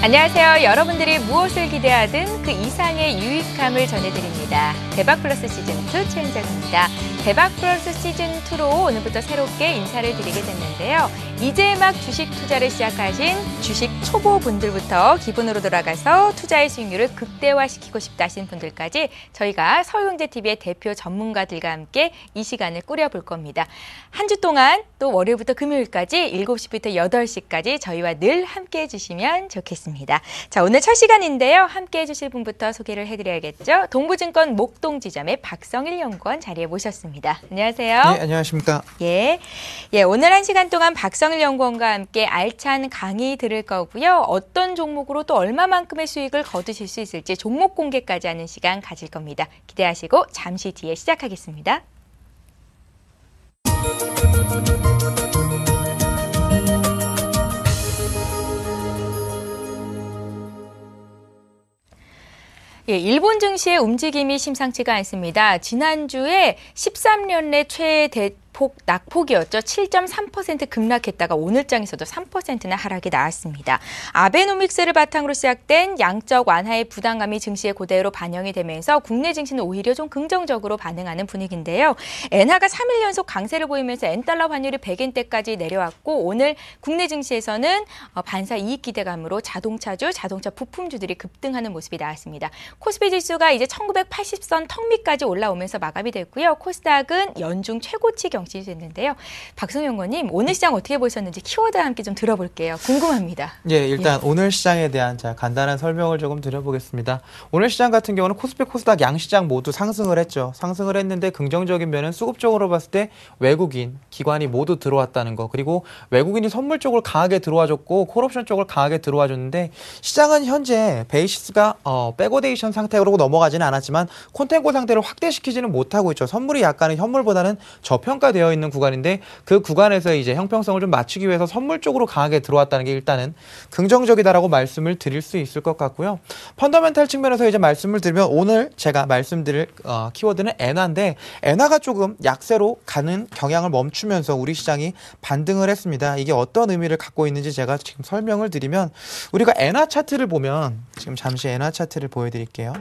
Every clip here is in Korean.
안녕하세요. 여러분들이 무엇을 기대하든 그 이상의 유익함을 전해드립니다. 대박플러스 시즌2 최은정입니다. 대박플러스 시즌2로 오늘부터 새롭게 인사를 드리게 됐는데요. 이제 막 주식 투자를 시작하신 주식 초보분들부터 기본으로 돌아가서 투자의 수익률을 극대화시키고 싶다 하신 분들까지 저희가 서울경제TV의 대표 전문가들과 함께 이 시간을 꾸려볼 겁니다. 한 주 동안 또 월요일부터 금요일까지 7시부터 8시까지 저희와 늘 함께해 주시면 좋겠습니다. 자, 오늘 첫 시간인데요. 함께해 주실 분부터 소개를 해드려야겠죠. 동부증권 목동지점의 박성일 연구원 자리에 모셨습니다. 안녕하세요. 네, 안녕하십니까. 예, 오늘 한 시간 동안 박성일 연구원과 함께 알찬 강의 들을 거고요. 어떤 종목으로 또 얼마만큼의 수익을 거두실 수 있을지 종목 공개까지 하는 시간 가질 겁니다. 기대하시고 잠시 뒤에 시작하겠습니다. 예, 일본 증시의 움직임이 심상치가 않습니다. 지난주에 13년 내 최대폭 낙폭이었죠. 7.3% 급락했다가 오늘장에서도 3%나 하락이 나왔습니다. 아베노믹스를 바탕으로 시작된 양적 완화의 부담감이 증시에 그대로 반영이 되면서 국내 증시는 오히려 좀 긍정적으로 반응하는 분위기인데요. 엔화가 3일 연속 강세를 보이면서 엔달러 환율이 100엔대까지 내려왔고 오늘 국내 증시에서는 반사 이익 기대감으로 자동차주, 자동차 부품주들이 급등하는 모습이 나왔습니다. 코스피 지수가 이제 1980선 턱 밑까지 올라오면서 마감이 됐고요. 코스닥은 연중 최고치 경신이 됐는데요. 박성일 연구원님, 오늘 시장 어떻게 보셨는지 키워드와 함께 좀 들어볼게요. 궁금합니다. 예, 일단 오늘 시장에 대한 간단한 설명을 조금 드려보겠습니다. 오늘 시장 같은 경우는 코스피, 코스닥 양시장 모두 상승을 했죠. 상승을 했는데 긍정적인 면은 수급적으로 봤을 때 외국인, 기관이 모두 들어왔다는 거, 그리고 외국인이 선물 쪽을 강하게 들어와줬고 콜옵션 쪽을 강하게 들어와줬는데 시장은 현재 베이시스가 백오데이션 상태로 넘어가지는 않았지만 콘텐고 상태를 확대시키지는 못하고 있죠. 선물이 약간은 현물보다는 저평가되어 있는 구간인데 그 구간에서 이제 형평성을 좀 맞추기 위해서 선물 쪽으로 강하게 들어왔다는 게 일단은 긍정적이다라고 말씀을 드릴 수 있을 것 같고요. 펀더멘탈 측면에서 이제 말씀을 드리면 오늘 제가 말씀드릴 키워드는 엔화인데 엔화가 조금 약세로 가는 경향을 멈추면서 우리 시장이 반등을 했습니다. 이게 어떤 의미를 갖고 있는지 제가 지금 설명을 드리면 우리가 엔화 차트를 보면 지금 잠시 엔화 차트를 보여드릴게요.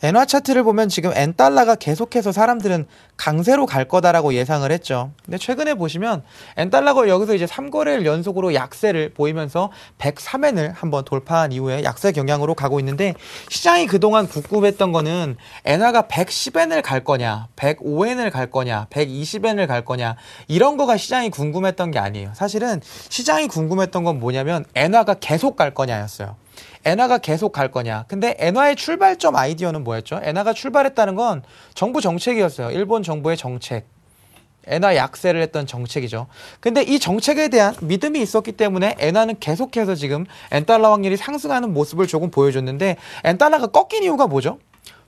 엔화 차트를 보면 지금 엔달러가 계속해서 사람들은 강세로 갈 거다라고 예상을 했죠. 근데 최근에 보시면 엔달러가 여기서 이제 3거래일 연속으로 약세를 보이면서 103엔을 한번 돌파한 이후에 약세 경향으로 가고 있는데 시장이 그동안 궁금했던 거는 엔화가 110엔을 갈 거냐, 105엔을 갈 거냐, 120엔을 갈 거냐 이런 거가 시장이 궁금했던 게 아니에요. 사실은 시장이 궁금했던 건 뭐냐면 엔화가 계속 갈 거냐였어요. 엔화가 계속 갈 거냐. 근데 엔화의 출발점 아이디어는 뭐였죠? 엔화가 출발했다는 건 정부 정책이었어요. 일본 정부의 정책. 엔화 약세를 했던 정책이죠. 근데 이 정책에 대한 믿음이 있었기 때문에 엔화는 계속해서 지금 엔달러 확률이 상승하는 모습을 조금 보여줬는데 엔달러가 꺾인 이유가 뭐죠?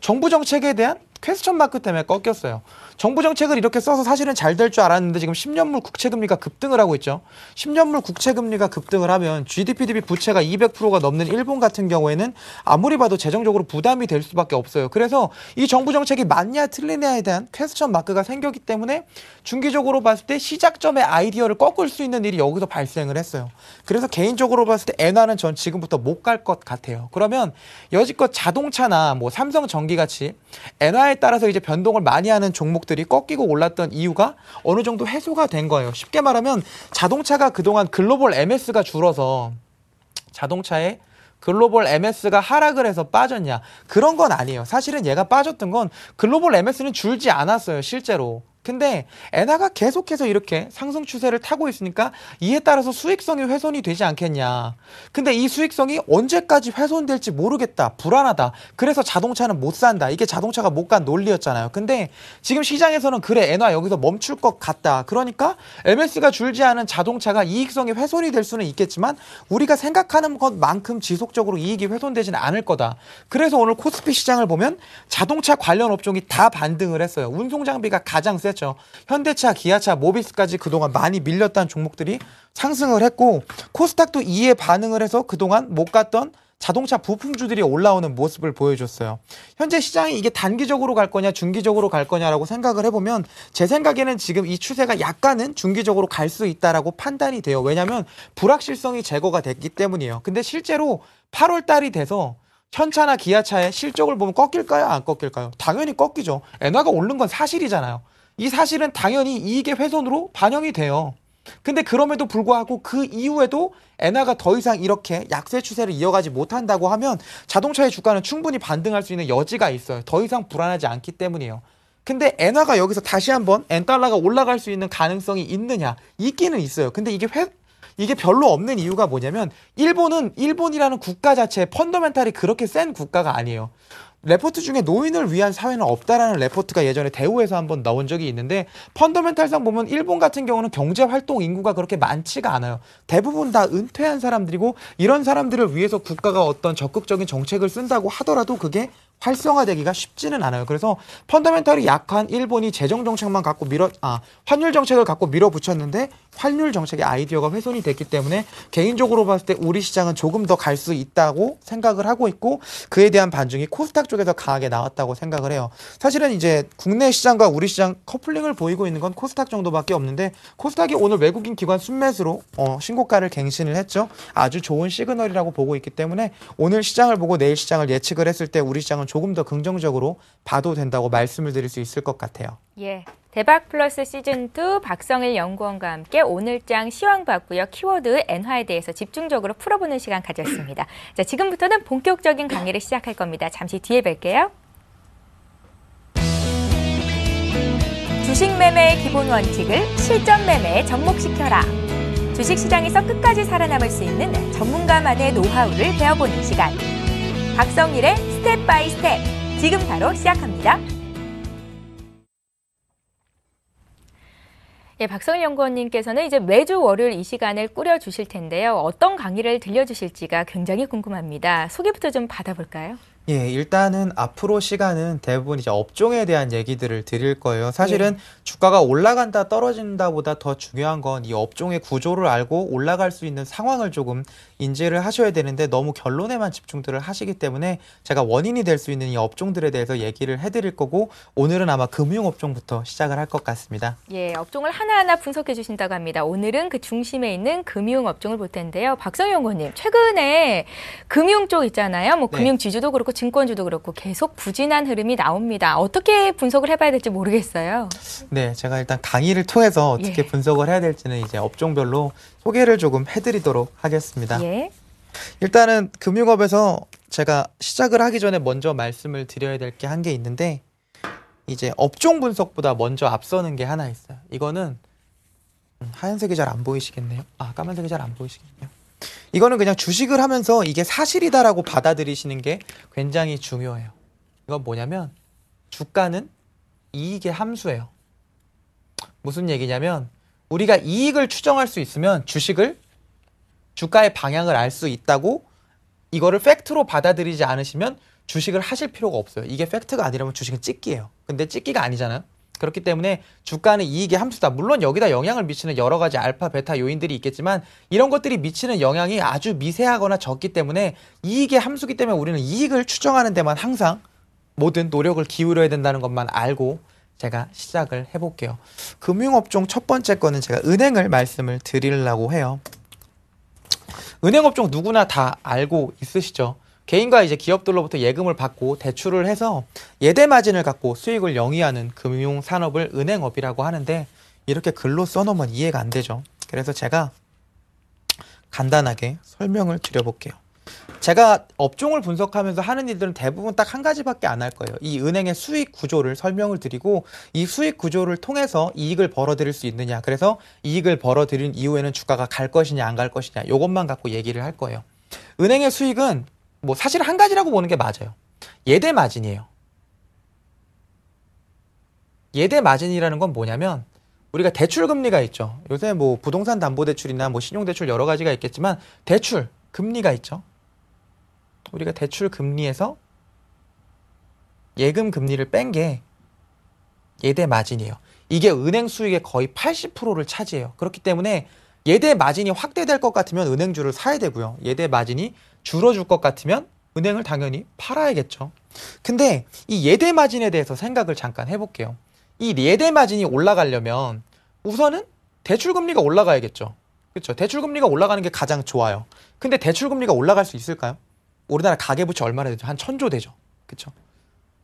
정부 정책에 대한 퀘스천 마크 때문에 꺾였어요. 정부 정책을 이렇게 써서 사실은 잘 될 줄 알았는데 지금 10년물 국채금리가 급등을 하고 있죠. 10년물 국채금리가 급등을 하면 GDP 대비 부채가 200%가 넘는 일본 같은 경우에는 아무리 봐도 재정적으로 부담이 될 수밖에 없어요. 그래서 이 정부 정책이 맞냐 틀리냐에 대한 퀘스천 마크가 생겼기 때문에 중기적으로 봤을 때 시작점의 아이디어를 꺾을 수 있는 일이 여기서 발생을 했어요. 그래서 개인적으로 봤을 때 엔화는 전 지금부터 못 갈 것 같아요. 그러면 여지껏 자동차나 뭐 삼성전기 같이 엔화에 따라서 이제 변동을 많이 하는 종목들이 꺾이고 올랐던 이유가 어느 정도 해소가 된 거예요. 쉽게 말하면 자동차가 그동안 글로벌 MS가 줄어서 자동차에 글로벌 MS가 하락을 해서 빠졌냐? 그런 건 아니에요. 사실은 얘가 빠졌던 건 글로벌 MS는 줄지 않았어요, 실제로. 근데 엔화가 계속해서 이렇게 상승 추세를 타고 있으니까 이에 따라서 수익성이 훼손이 되지 않겠냐. 근데 이 수익성이 언제까지 훼손될지 모르겠다. 불안하다. 그래서 자동차는 못 산다. 이게 자동차가 못 간 논리였잖아요. 근데 지금 시장에서는 그래, 엔화 여기서 멈출 것 같다. 그러니까 MS가 줄지 않은 자동차가 이익성이 훼손이 될 수는 있겠지만 우리가 생각하는 것만큼 지속적으로 이익이 훼손되지는 않을 거다. 그래서 오늘 코스피 시장을 보면 자동차 관련 업종이 다 반등을 했어요. 운송장비가 가장 세 했죠. 현대차, 기아차, 모비스까지 그동안 많이 밀렸던 종목들이 상승을 했고 코스닥도 이에 반응을 해서 그동안 못 갔던 자동차 부품주들이 올라오는 모습을 보여줬어요. 현재 시장이 이게 단기적으로 갈 거냐 중기적으로 갈 거냐라고 생각을 해보면 제 생각에는 지금 이 추세가 약간은 중기적으로 갈 수 있다라고 판단이 돼요. 왜냐하면 불확실성이 제거가 됐기 때문이에요. 근데 실제로 8월 달이 돼서 현차나 기아차의 실적을 보면 꺾일까요? 안 꺾일까요? 당연히 꺾이죠. 엔화가 오른 건 사실이잖아요. 이 사실은 당연히 이익의 훼손으로 반영이 돼요. 근데 그럼에도 불구하고 그 이후에도 엔화가 더 이상 이렇게 약세 추세를 이어가지 못한다고 하면 자동차의 주가는 충분히 반등할 수 있는 여지가 있어요. 더 이상 불안하지 않기 때문이에요. 근데 엔화가 여기서 다시 한번 엔달러가 올라갈 수 있는 가능성이 있느냐? 있기는 있어요. 근데 이게 별로 없는 이유가 뭐냐면 일본이라는 국가 자체의 펀더멘탈이 그렇게 센 국가가 아니에요. 레포트 중에 노인을 위한 사회는 없다라는 레포트가 예전에 대우에서 한번 나온 적이 있는데 펀더멘탈상 보면 일본 같은 경우는 경제활동 인구가 그렇게 많지가 않아요. 대부분 다 은퇴한 사람들이고 이런 사람들을 위해서 국가가 어떤 적극적인 정책을 쓴다고 하더라도 그게 활성화되기가 쉽지는 않아요. 그래서 펀더멘털이 약한 일본이 재정 정책만 갖고 환율 정책을 갖고 밀어붙였는데 환율 정책의 아이디어가 훼손이 됐기 때문에 개인적으로 봤을 때 우리 시장은 조금 더 갈 수 있다고 생각을 하고 있고 그에 대한 반중이 코스닥 쪽에서 강하게 나왔다고 생각을 해요. 사실은 이제 국내 시장과 우리 시장 커플링을 보이고 있는 건 코스닥 정도밖에 없는데 코스닥이 오늘 외국인 기관 순매수로 신고가를 갱신을 했죠. 아주 좋은 시그널이라고 보고 있기 때문에 오늘 시장을 보고 내일 시장을 예측을 했을 때 우리 시장은 조금 더 긍정적으로 봐도 된다고 말씀을 드릴 수 있을 것 같아요. 예. 대박 플러스 시즌2 박성일 연구원과 함께 오늘장 시황봤고요. 키워드 엔화에 대해서 집중적으로 풀어보는 시간 가졌습니다. 자, 지금부터는 본격적인 강의를 시작할 겁니다. 잠시 뒤에 뵐게요. 주식 매매의 기본 원칙을 실전 매매에 접목시켜라. 주식시장에서 끝까지 살아남을 수 있는 전문가만의 노하우를 배워보는 시간. 박성일의 스텝 바이 스텝, 지금 바로 시작합니다. 예, 박성일 연구원님께서는 이제 매주 월요일 이 시간을 꾸려주실 텐데요. 어떤 강의를 들려주실지가 굉장히 궁금합니다. 소개부터 좀 받아볼까요? 예, 일단은 앞으로 시간은 대부분 이제 업종에 대한 얘기들을 드릴 거예요. 사실은 주가가 올라간다 떨어진다 보다 더 중요한 건 이 업종의 구조를 알고 올라갈 수 있는 상황을 조금 인지를 하셔야 되는데 너무 결론에만 집중들을 하시기 때문에 제가 원인이 될 수 있는 이 업종들에 대해서 얘기를 해드릴 거고 오늘은 아마 금융업종부터 시작을 할 것 같습니다. 예, 업종을 하나하나 분석해 주신다고 합니다. 오늘은 그 중심에 있는 금융업종을 볼 텐데요. 박성일 연구원님, 최근에 금융 쪽 있잖아요. 뭐 금융지주도 그렇고 증권주도 그렇고 계속 부진한 흐름이 나옵니다. 어떻게 분석을 해봐야 될지 모르겠어요. 네, 제가 일단 강의를 통해서 어떻게 분석을 해야 될지는 이제 업종별로 소개를 조금 해드리도록 하겠습니다. 예. 일단은 금융업에서 제가 시작을 하기 전에 먼저 말씀을 드려야 될 게 한 게 있는데 이제 업종 분석보다 먼저 앞서는 게 하나 있어요. 이거는 하얀색이 잘 안 보이시겠네요. 까만색이 잘 안 보이시겠네요. 이거는 그냥 주식을 하면서 이게 사실이다라고 받아들이시는 게 굉장히 중요해요. 이건 뭐냐면 주가는 이익의 함수예요. 무슨 얘기냐면 우리가 이익을 추정할 수 있으면 주가의 방향을 알 수 있다고 이거를 팩트로 받아들이지 않으시면 주식을 하실 필요가 없어요. 이게 팩트가 아니라면 주식은 찍기예요. 근데 찍기가 아니잖아요. 그렇기 때문에 주가는 이익의 함수다. 물론 여기다 영향을 미치는 여러 가지 알파, 베타 요인들이 있겠지만 이런 것들이 미치는 영향이 아주 미세하거나 적기 때문에 이익의 함수기 때문에 우리는 이익을 추정하는 데만 항상 모든 노력을 기울여야 된다는 것만 알고 제가 시작을 해볼게요. 금융업종 첫 번째 거는 제가 은행을 말씀을 드리려고 해요. 은행업종 누구나 다 알고 있으시죠? 개인과 이제 기업들로부터 예금을 받고 대출을 해서 예대 마진을 갖고 수익을 영위하는 금융 산업을 은행업이라고 하는데 이렇게 글로 써놓으면 이해가 안 되죠. 그래서 제가 간단하게 설명을 드려볼게요. 제가 업종을 분석하면서 하는 일들은 대부분 딱 한 가지밖에 안 할 거예요. 이 은행의 수익 구조를 설명을 드리고 이 수익 구조를 통해서 이익을 벌어들일 수 있느냐. 그래서 이익을 벌어들인 이후에는 주가가 갈 것이냐 안 갈 것이냐. 이것만 갖고 얘기를 할 거예요. 은행의 수익은 뭐 사실 한 가지라고 보는 게 맞아요. 예대 마진이에요. 예대 마진이라는 건 뭐냐면 우리가 대출 금리가 있죠. 요새 뭐 부동산 담보 대출이나 뭐 신용 대출 여러 가지가 있겠지만 대출 금리가 있죠. 우리가 대출 금리에서 예금 금리를 뺀 게 예대 마진이에요. 이게 은행 수익의 거의 80%를 차지해요. 그렇기 때문에 예대 마진이 확대될 것 같으면 은행주를 사야 되고요. 예대 마진이 줄어줄 것 같으면 은행을 당연히 팔아야겠죠. 근데 이 예대 마진에 대해서 생각을 잠깐 해볼게요. 이 예대 마진이 올라가려면 우선은 대출금리가 올라가야겠죠. 그렇죠. 대출금리가 올라가는 게 가장 좋아요. 근데 대출금리가 올라갈 수 있을까요? 우리나라 가계부채 얼마나 되죠? 한 1,000조 되죠. 그렇죠.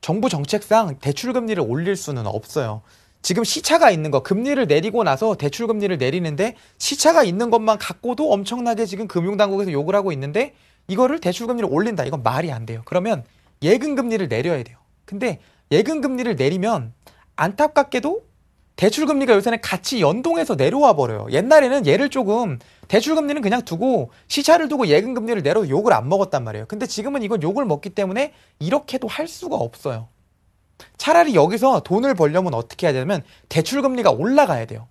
정부 정책상 대출금리를 올릴 수는 없어요. 지금 시차가 있는 거, 금리를 내리고 나서 대출금리를 내리는데 시차가 있는 것만 갖고도 엄청나게 지금 금융당국에서 욕을 하고 있는데 이거를 대출금리를 올린다. 이건 말이 안 돼요. 그러면 예금금리를 내려야 돼요. 근데 예금금리를 내리면 안타깝게도 대출금리가 요새는 같이 연동해서 내려와 버려요. 옛날에는 얘를 조금 대출금리는 그냥 두고 시차를 두고 예금금리를 내려도 욕을 안 먹었단 말이에요. 근데 지금은 이건 욕을 먹기 때문에 이렇게도 할 수가 없어요. 차라리 여기서 돈을 벌려면 어떻게 해야 되냐면 대출금리가 올라가야 돼요.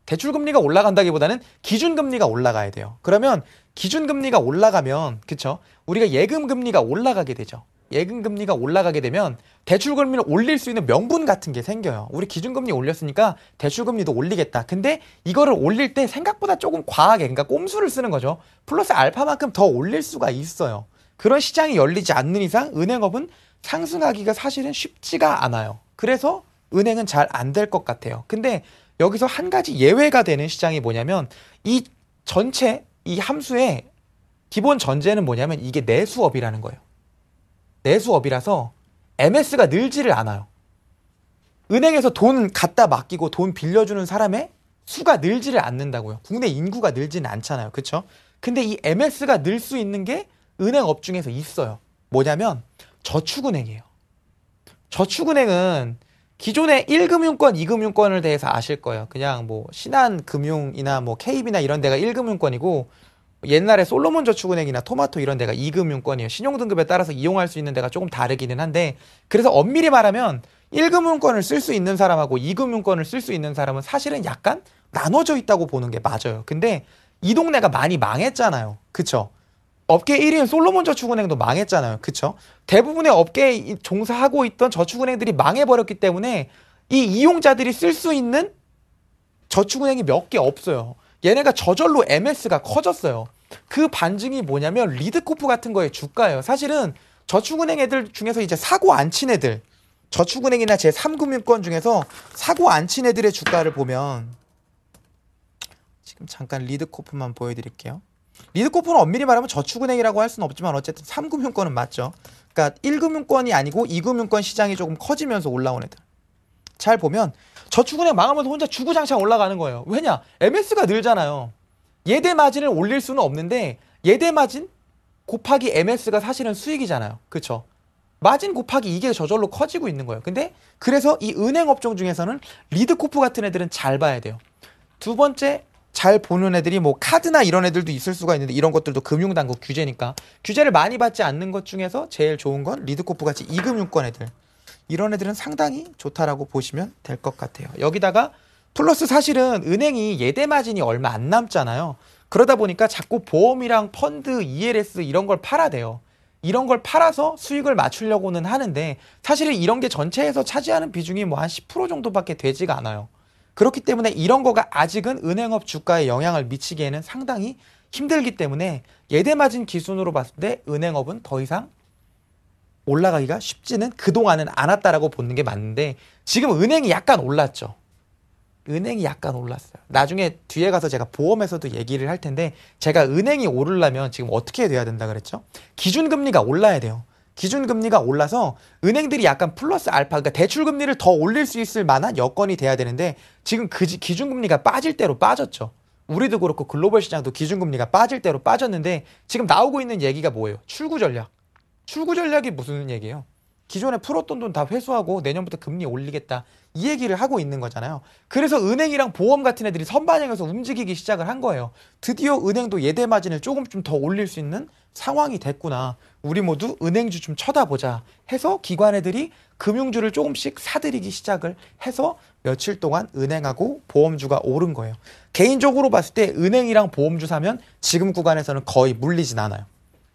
대출금리가 올라간다기보다는 기준금리가 올라가야 돼요. 그러면 기준금리가 올라가면 그쵸? 우리가 예금금리가 올라가게 되죠. 예금금리가 올라가게 되면 대출금리를 올릴 수 있는 명분 같은 게 생겨요. 우리 기준금리 올렸으니까 대출금리도 올리겠다. 근데 이거를 올릴 때 생각보다 조금 과하게, 그러니까 꼼수를 쓰는 거죠. 플러스 알파만큼 더 올릴 수가 있어요. 그런 시장이 열리지 않는 이상 은행업은 상승하기가 사실은 쉽지가 않아요. 그래서 은행은 잘 안 될 것 같아요. 근데 여기서 한 가지 예외가 되는 시장이 뭐냐면 이 전체 이 함수의 기본 전제는 뭐냐면 이게 내수업이라는 거예요. 내수업이라서 MS가 늘지를 않아요. 은행에서 돈 갖다 맡기고 돈 빌려주는 사람의 수가 늘지를 않는다고요. 국내 인구가 늘지는 않잖아요. 그렇죠? 근데 이 MS가 늘 수 있는 게 은행업 중에서 있어요. 뭐냐면 저축은행이에요. 저축은행은 기존의 1금융권, 2금융권을 대해서 아실 거예요. 그냥 뭐 신한금융이나 뭐 KB나 이런 데가 1금융권이고 옛날에 솔로몬 저축은행이나 토마토 이런 데가 2금융권이에요. 신용등급에 따라서 이용할 수 있는 데가 조금 다르기는 한데 그래서 엄밀히 말하면 1금융권을 쓸 수 있는 사람하고 2금융권을 쓸 수 있는 사람은 사실은 약간 나눠져 있다고 보는 게 맞아요. 근데 이 동네가 많이 망했잖아요. 그쵸? 업계 1위인 솔로몬 저축은행도 망했잖아요. 그쵸? 대부분의 업계에 종사하고 있던 저축은행들이 망해버렸기 때문에 이 이용자들이 쓸 수 있는 저축은행이 몇 개 없어요. 얘네가 저절로 MS가 커졌어요. 그 반증이 뭐냐면 리드코프 같은 거의 주가예요. 사실은 저축은행 애들 중에서 이제 사고 안 친 애들, 저축은행이나 제3금융권 중에서 사고 안 친 애들의 주가를 보면 지금 잠깐 리드코프만 보여드릴게요. 리드코프는 엄밀히 말하면 저축은행이라고 할 수는 없지만 어쨌든 3금융권은 맞죠. 그러니까 1금융권이 아니고 2금융권 시장이 조금 커지면서 올라온 애들. 잘 보면 저축은행 망하면서 혼자 주구장창 올라가는 거예요. 왜냐? MS가 늘잖아요. 예대 마진을 올릴 수는 없는데 예대 마진 곱하기 MS가 사실은 수익이잖아요. 그렇죠? 마진 곱하기 이게 저절로 커지고 있는 거예요. 근데 그래서 이 은행 업종 중에서는 리드코프 같은 애들은 잘 봐야 돼요. 두 번째 잘 보는 애들이 뭐 카드나 이런 애들도 있을 수가 있는데 이런 것들도 금융당국 규제니까 규제를 많이 받지 않는 것 중에서 제일 좋은 건 리드코프 같이 2금융권 애들. 이런 애들은 상당히 좋다라고 보시면 될 것 같아요. 여기다가 플러스 사실은 은행이 예대 마진이 얼마 안 남잖아요. 그러다 보니까 자꾸 보험이랑 펀드, ELS 이런 걸 팔아야 돼요. 이런 걸 팔아서 수익을 맞추려고는 하는데 사실은 이런 게 전체에서 차지하는 비중이 뭐 한 10% 정도밖에 되지가 않아요. 그렇기 때문에 이런 거가 아직은 은행업 주가에 영향을 미치기에는 상당히 힘들기 때문에 예대 마진 기준으로 봤을 때 은행업은 더 이상 올라가기가 쉽지는 그동안은 않았다라고 보는 게 맞는데 지금 은행이 약간 올랐죠. 은행이 약간 올랐어요. 나중에 뒤에 가서 제가 보험에서도 얘기를 할 텐데 제가 은행이 오르려면 지금 어떻게 돼야 된다 그랬죠? 기준금리가 올라야 돼요. 기준금리가 올라서 은행들이 약간 플러스 알파, 그러니까 대출금리를 더 올릴 수 있을 만한 여건이 돼야 되는데 지금 그 기준금리가 빠질 대로 빠졌죠. 우리도 그렇고 글로벌 시장도 기준금리가 빠질 대로 빠졌는데 지금 나오고 있는 얘기가 뭐예요? 출구 전략. 출구 전략이 무슨 얘기예요? 기존에 풀었던 돈 다 회수하고 내년부터 금리 올리겠다. 이 얘기를 하고 있는 거잖아요. 그래서 은행이랑 보험 같은 애들이 선반영해서 움직이기 시작을 한 거예요. 드디어 은행도 예대 마진을 조금 좀 더 올릴 수 있는 상황이 됐구나. 우리 모두 은행주 좀 쳐다보자 해서 기관 애들이 금융주를 조금씩 사들이기 시작을 해서 며칠 동안 은행하고 보험주가 오른 거예요. 개인적으로 봤을 때 은행이랑 보험주 사면 지금 구간에서는 거의 물리진 않아요.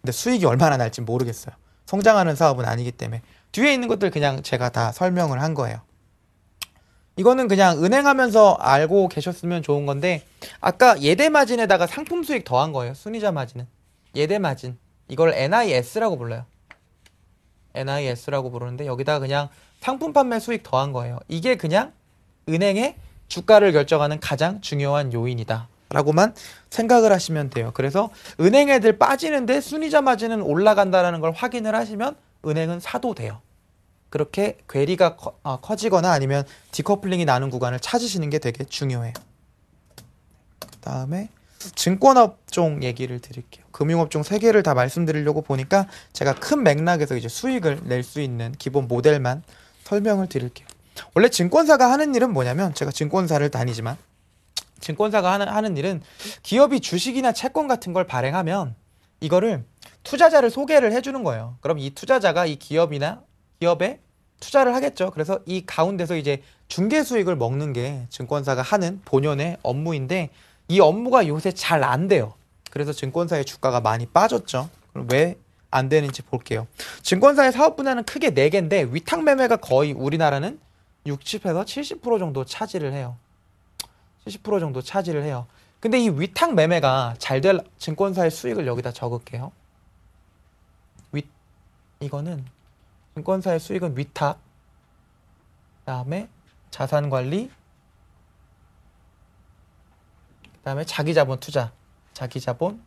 근데 수익이 얼마나 날지 모르겠어요. 성장하는 사업은 아니기 때문에 뒤에 있는 것들 그냥 제가 다 설명을 한 거예요. 이거는 그냥 은행하면서 알고 계셨으면 좋은 건데 아까 예대 마진에다가 상품 수익 더한 거예요. 순이자 마진은. 예대 마진. 이걸 NIS라고 불러요. NIS라고 부르는데 여기다가 그냥 상품 판매 수익 더한 거예요. 이게 그냥 은행의 주가를 결정하는 가장 중요한 요인이다. 라고만 생각을 하시면 돼요. 그래서 은행 애들 빠지는데 순이자 마진은 올라간다는 걸 확인을 하시면 은행은 사도 돼요. 그렇게 괴리가 커지거나 아니면 디커플링이 나는 구간을 찾으시는 게 되게 중요해요. 그 다음에 증권업종 얘기를 드릴게요. 금융업종 3개를 다 말씀드리려고 보니까 제가 큰 맥락에서 이제 수익을 낼 수 있는 기본 모델만 설명을 드릴게요. 원래 증권사가 하는 일은 뭐냐면 제가 증권사를 다니지만 증권사가 하는 일은 기업이 주식이나 채권 같은 걸 발행하면 이거를 투자자를 소개를 해주는 거예요. 그럼 이 투자자가 이 기업에 투자를 하겠죠. 그래서 이 가운데서 이제 중개 수익을 먹는 게 증권사가 하는 본연의 업무인데 이 업무가 요새 잘 안 돼요. 그래서 증권사의 주가가 많이 빠졌죠. 그럼 왜 안 되는지 볼게요. 증권사의 사업 분야는 크게 4개인데 위탁 매매가 거의 우리나라는 60에서 70% 정도 차지를 해요. 70% 정도 차지를 해요. 근데 이 위탁 매매가 잘 될 증권사의 수익을 여기다 적을게요. 이거는 증권사의 수익은 위탁, 그 다음에 자산관리, 그 다음에 자기자본 투자, 자기자본,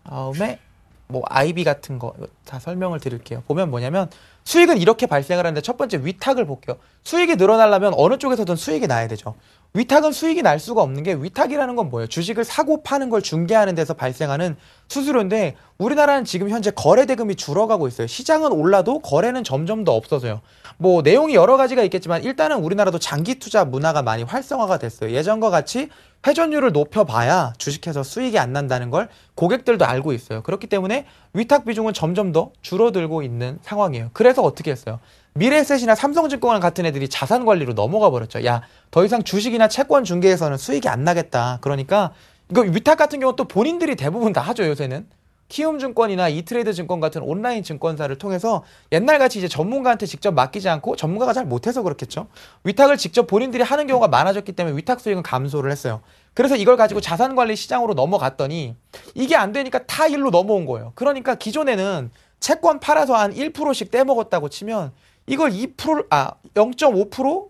다음에 뭐 IB 같은 거 다 설명을 드릴게요. 보면 뭐냐면 수익은 이렇게 발생을 하는데 첫 번째 위탁을 볼게요. 수익이 늘어나려면 어느 쪽에서든 수익이 나야 되죠. 위탁은 수익이 날 수가 없는 게 위탁이라는 건 뭐예요? 주식을 사고 파는 걸 중개하는 데서 발생하는 수수료인데 우리나라는 지금 현재 거래 대금이 줄어가고 있어요. 시장은 올라도 거래는 점점 더 없어져요. 뭐 내용이 여러 가지가 있겠지만 일단은 우리나라도 장기 투자 문화가 많이 활성화가 됐어요. 예전과 같이 회전율을 높여봐야 주식해서 수익이 안 난다는 걸 고객들도 알고 있어요. 그렇기 때문에 위탁 비중은 점점 더 줄어들고 있는 상황이에요. 그래서 어떻게 했어요? 미래에셋이나 삼성증권 같은 애들이 자산관리로 넘어가 버렸죠. 야, 더 이상 주식이나 채권 중개에서는 수익이 안 나겠다. 그러니까 이거 위탁 같은 경우는 또 본인들이 대부분 다 하죠, 요새는. 키움증권이나 이트레이드 증권 같은 온라인 증권사를 통해서 옛날같이 이제 전문가한테 직접 맡기지 않고 전문가가 잘 못해서 그렇겠죠. 위탁을 직접 본인들이 하는 경우가 많아졌기 때문에 위탁 수익은 감소를 했어요. 그래서 이걸 가지고 자산관리 시장으로 넘어갔더니 이게 안 되니까 다 일로 넘어온 거예요. 그러니까 기존에는 채권 팔아서 한 1%씩 떼먹었다고 치면 이걸 0.5%,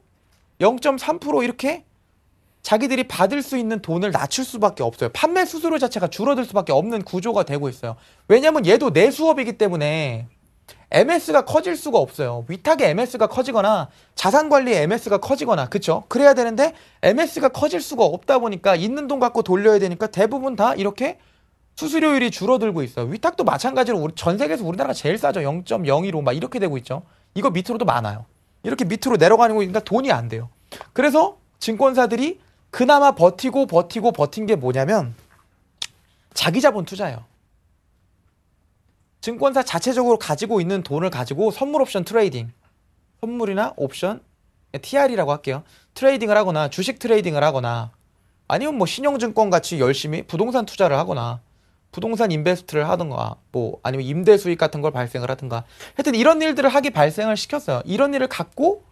0.3% 이렇게 자기들이 받을 수 있는 돈을 낮출 수밖에 없어요. 판매 수수료 자체가 줄어들 수밖에 없는 구조가 되고 있어요. 왜냐면 얘도 내 수업이기 때문에 MS가 커질 수가 없어요. 위탁의 MS가 커지거나 자산관리의 MS가 커지거나 그쵸? 그래야 되는데 MS가 커질 수가 없다 보니까 있는 돈 갖고 돌려야 되니까 대부분 다 이렇게 수수료율이 줄어들고 있어요. 위탁도 마찬가지로 전 세계에서 우리나라가 제일 싸죠. 0.015 막 이렇게 되고 있죠. 이거 밑으로도 많아요. 이렇게 밑으로 내려가는 거니까 돈이 안 돼요. 그래서 증권사들이 그나마 버틴 게 뭐냐면 자기자본 투자예요. 증권사 자체적으로 가지고 있는 돈을 가지고 선물 옵션 트레이딩, 선물이나 옵션, TR이라고 할게요. 트레이딩을 하거나 주식 트레이딩을 하거나 아니면 뭐 신용증권 같이 열심히 부동산 투자를 하거나 부동산 인베스트를 하든가 뭐 아니면 임대 수익 같은 걸 발생을 하든가 하여튼 이런 일들을 발생을 시켰어요. 이런 일을 갖고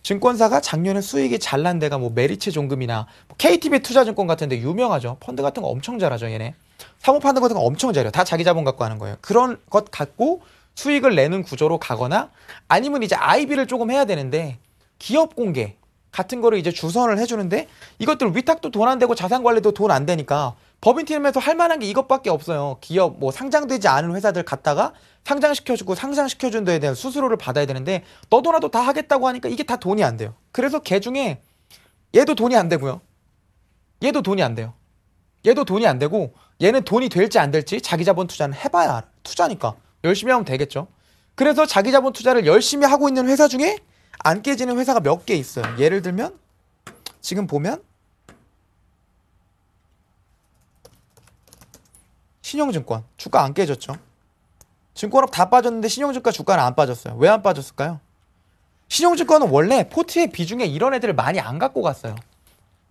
증권사가 작년에 수익이 잘 난 데가 뭐 메리츠 종금이나 뭐 KTB 투자증권 같은 데 유명하죠. 펀드 같은 거 엄청 잘하죠, 얘네. 사모펀드 같은 거 엄청 잘해요. 다 자기 자본 갖고 하는 거예요. 그런 것 갖고 수익을 내는 구조로 가거나 아니면 이제 IB를 조금 해야 되는데 기업 공개 같은 거를 이제 주선을 해주는데 이것들 위탁도 돈 안 되고 자산관리도 돈 안 되니까 법인팀에서 할 만한 게 이것밖에 없어요. 기업 뭐 상장되지 않은 회사들 갖다가 상장시켜주고 상장시켜준 데에 대한 수수료를 받아야 되는데 너도나도 다 하겠다고 하니까 이게 다 돈이 안 돼요. 그래서 걔 중에 얘도 돈이 안 되고요. 얘도 돈이 안 돼요. 얘도 돈이 안 되고 얘는 돈이 될지 안 될지 자기자본 투자는 해봐야 알아. 투자니까 열심히 하면 되겠죠. 그래서 자기자본 투자를 열심히 하고 있는 회사 중에 안 깨지는 회사가 몇 개 있어요. 예를 들면 지금 보면 신용증권 주가 안 깨졌죠. 증권업 다 빠졌는데 신용증권 주가는 안 빠졌어요. 왜 안 빠졌을까요? 신용증권은 원래 포트의 비중에 이런 애들을 많이 안 갖고 갔어요.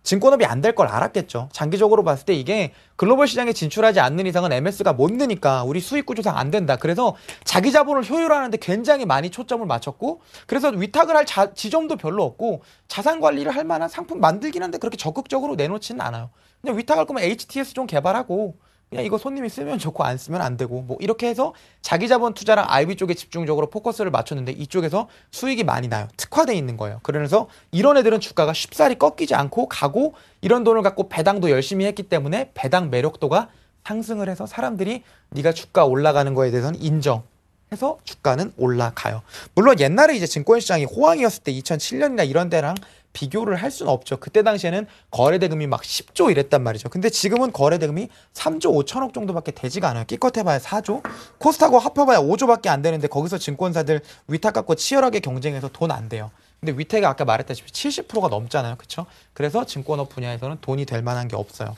증권업이 안 될 걸 알았겠죠. 장기적으로 봤을 때 이게 글로벌 시장에 진출하지 않는 이상은 MS가 못 느니까 우리 수익 구조상 안 된다. 그래서 자기 자본을 효율화하는데 굉장히 많이 초점을 맞췄고, 그래서 위탁을 할 지점도 별로 없고 자산 관리를 할 만한 상품 만들긴 한데 그렇게 적극적으로 내놓지는 않아요. 그냥 위탁할 거면 HTS 좀 개발하고 그냥 이거 손님이 쓰면 좋고 안 쓰면 안 되고 뭐 이렇게 해서 자기 자본 투자랑 IB 쪽에 집중적으로 포커스를 맞췄는데 이쪽에서 수익이 많이 나요. 특화돼 있는 거예요. 그러면서 이런 애들은 주가가 쉽사리 꺾이지 않고 가고, 이런 돈을 갖고 배당도 열심히 했기 때문에 배당 매력도가 상승을 해서 사람들이 네가 주가 올라가는 거에 대해서는 인정해서 주가는 올라가요. 물론 옛날에 이제 증권시장이 호황이었을 때 2007년이나 이런 때랑 비교를 할 수는 없죠. 그때 당시에는 거래대금이 막 10조 이랬단 말이죠. 근데 지금은 거래대금이 3조 5천억 정도밖에 되지가 않아요. 끼껏 해봐야 4조? 코스닥하고 합해봐야 5조밖에 안 되는데 거기서 증권사들 위탁 갖고 치열하게 경쟁해서 돈 안 돼요. 근데 위탁이 아까 말했다시피 70%가 넘잖아요. 그렇죠? 그래서 증권업 분야에서는 돈이 될 만한 게 없어요.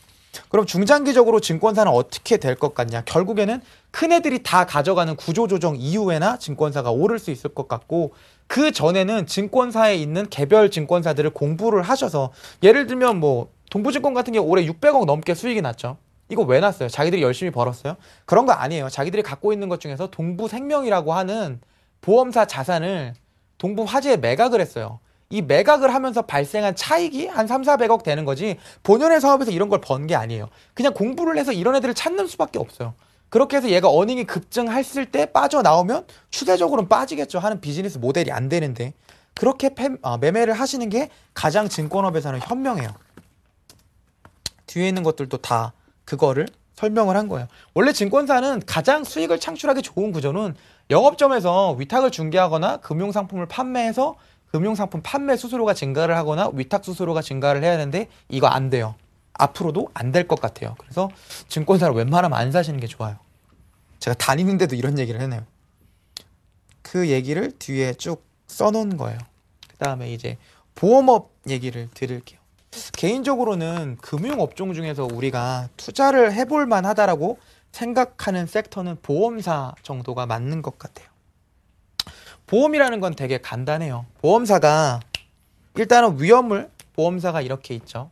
그럼 중장기적으로 증권사는 어떻게 될 것 같냐? 결국에는 큰 애들이 다 가져가는 구조조정 이후에나 증권사가 오를 수 있을 것 같고, 그 전에는 증권사에 있는 개별 증권사들을 공부를 하셔서, 예를 들면 뭐 동부증권 같은 게 올해 600억 넘게 수익이 났죠. 이거 왜 났어요? 자기들이 열심히 벌었어요? 그런 거 아니에요. 자기들이 갖고 있는 것 중에서 동부생명이라고 하는 보험사 자산을 동부화재에 매각을 했어요. 이 매각을 하면서 발생한 차익이 한 3, 400억 되는 거지 본연의 사업에서 이런 걸 번 게 아니에요. 그냥 공부를 해서 이런 애들을 찾는 수밖에 없어요. 그렇게 해서 얘가 어닝이 급증했을 때 빠져나오면 추세적으로는 빠지겠죠. 하는 비즈니스 모델이 안 되는데, 그렇게 매매를 하시는 게 가장 증권업에서는 현명해요. 뒤에 있는 것들도 다 그거를 설명을 한 거예요. 원래 증권사는 가장 수익을 창출하기 좋은 구조는 영업점에서 위탁을 중개하거나 금융상품을 판매해서 금융상품 판매 수수료가 증가를 하거나 위탁 수수료가 증가를 해야 되는데 이거 안 돼요. 앞으로도 안 될 것 같아요. 그래서 증권사를 웬만하면 안 사시는 게 좋아요. 제가 다니는데도 이런 얘기를 해내요. 그 얘기를 뒤에 쭉 써놓은 거예요. 그 다음에 이제 보험업 얘기를 드릴게요. 개인적으로는 금융업종 중에서 우리가 투자를 해볼 만하다라고 생각하는 섹터는 보험사 정도가 맞는 것 같아요. 보험이라는 건 되게 간단해요. 보험사가 일단은 위험을, 보험사가 이렇게 있죠.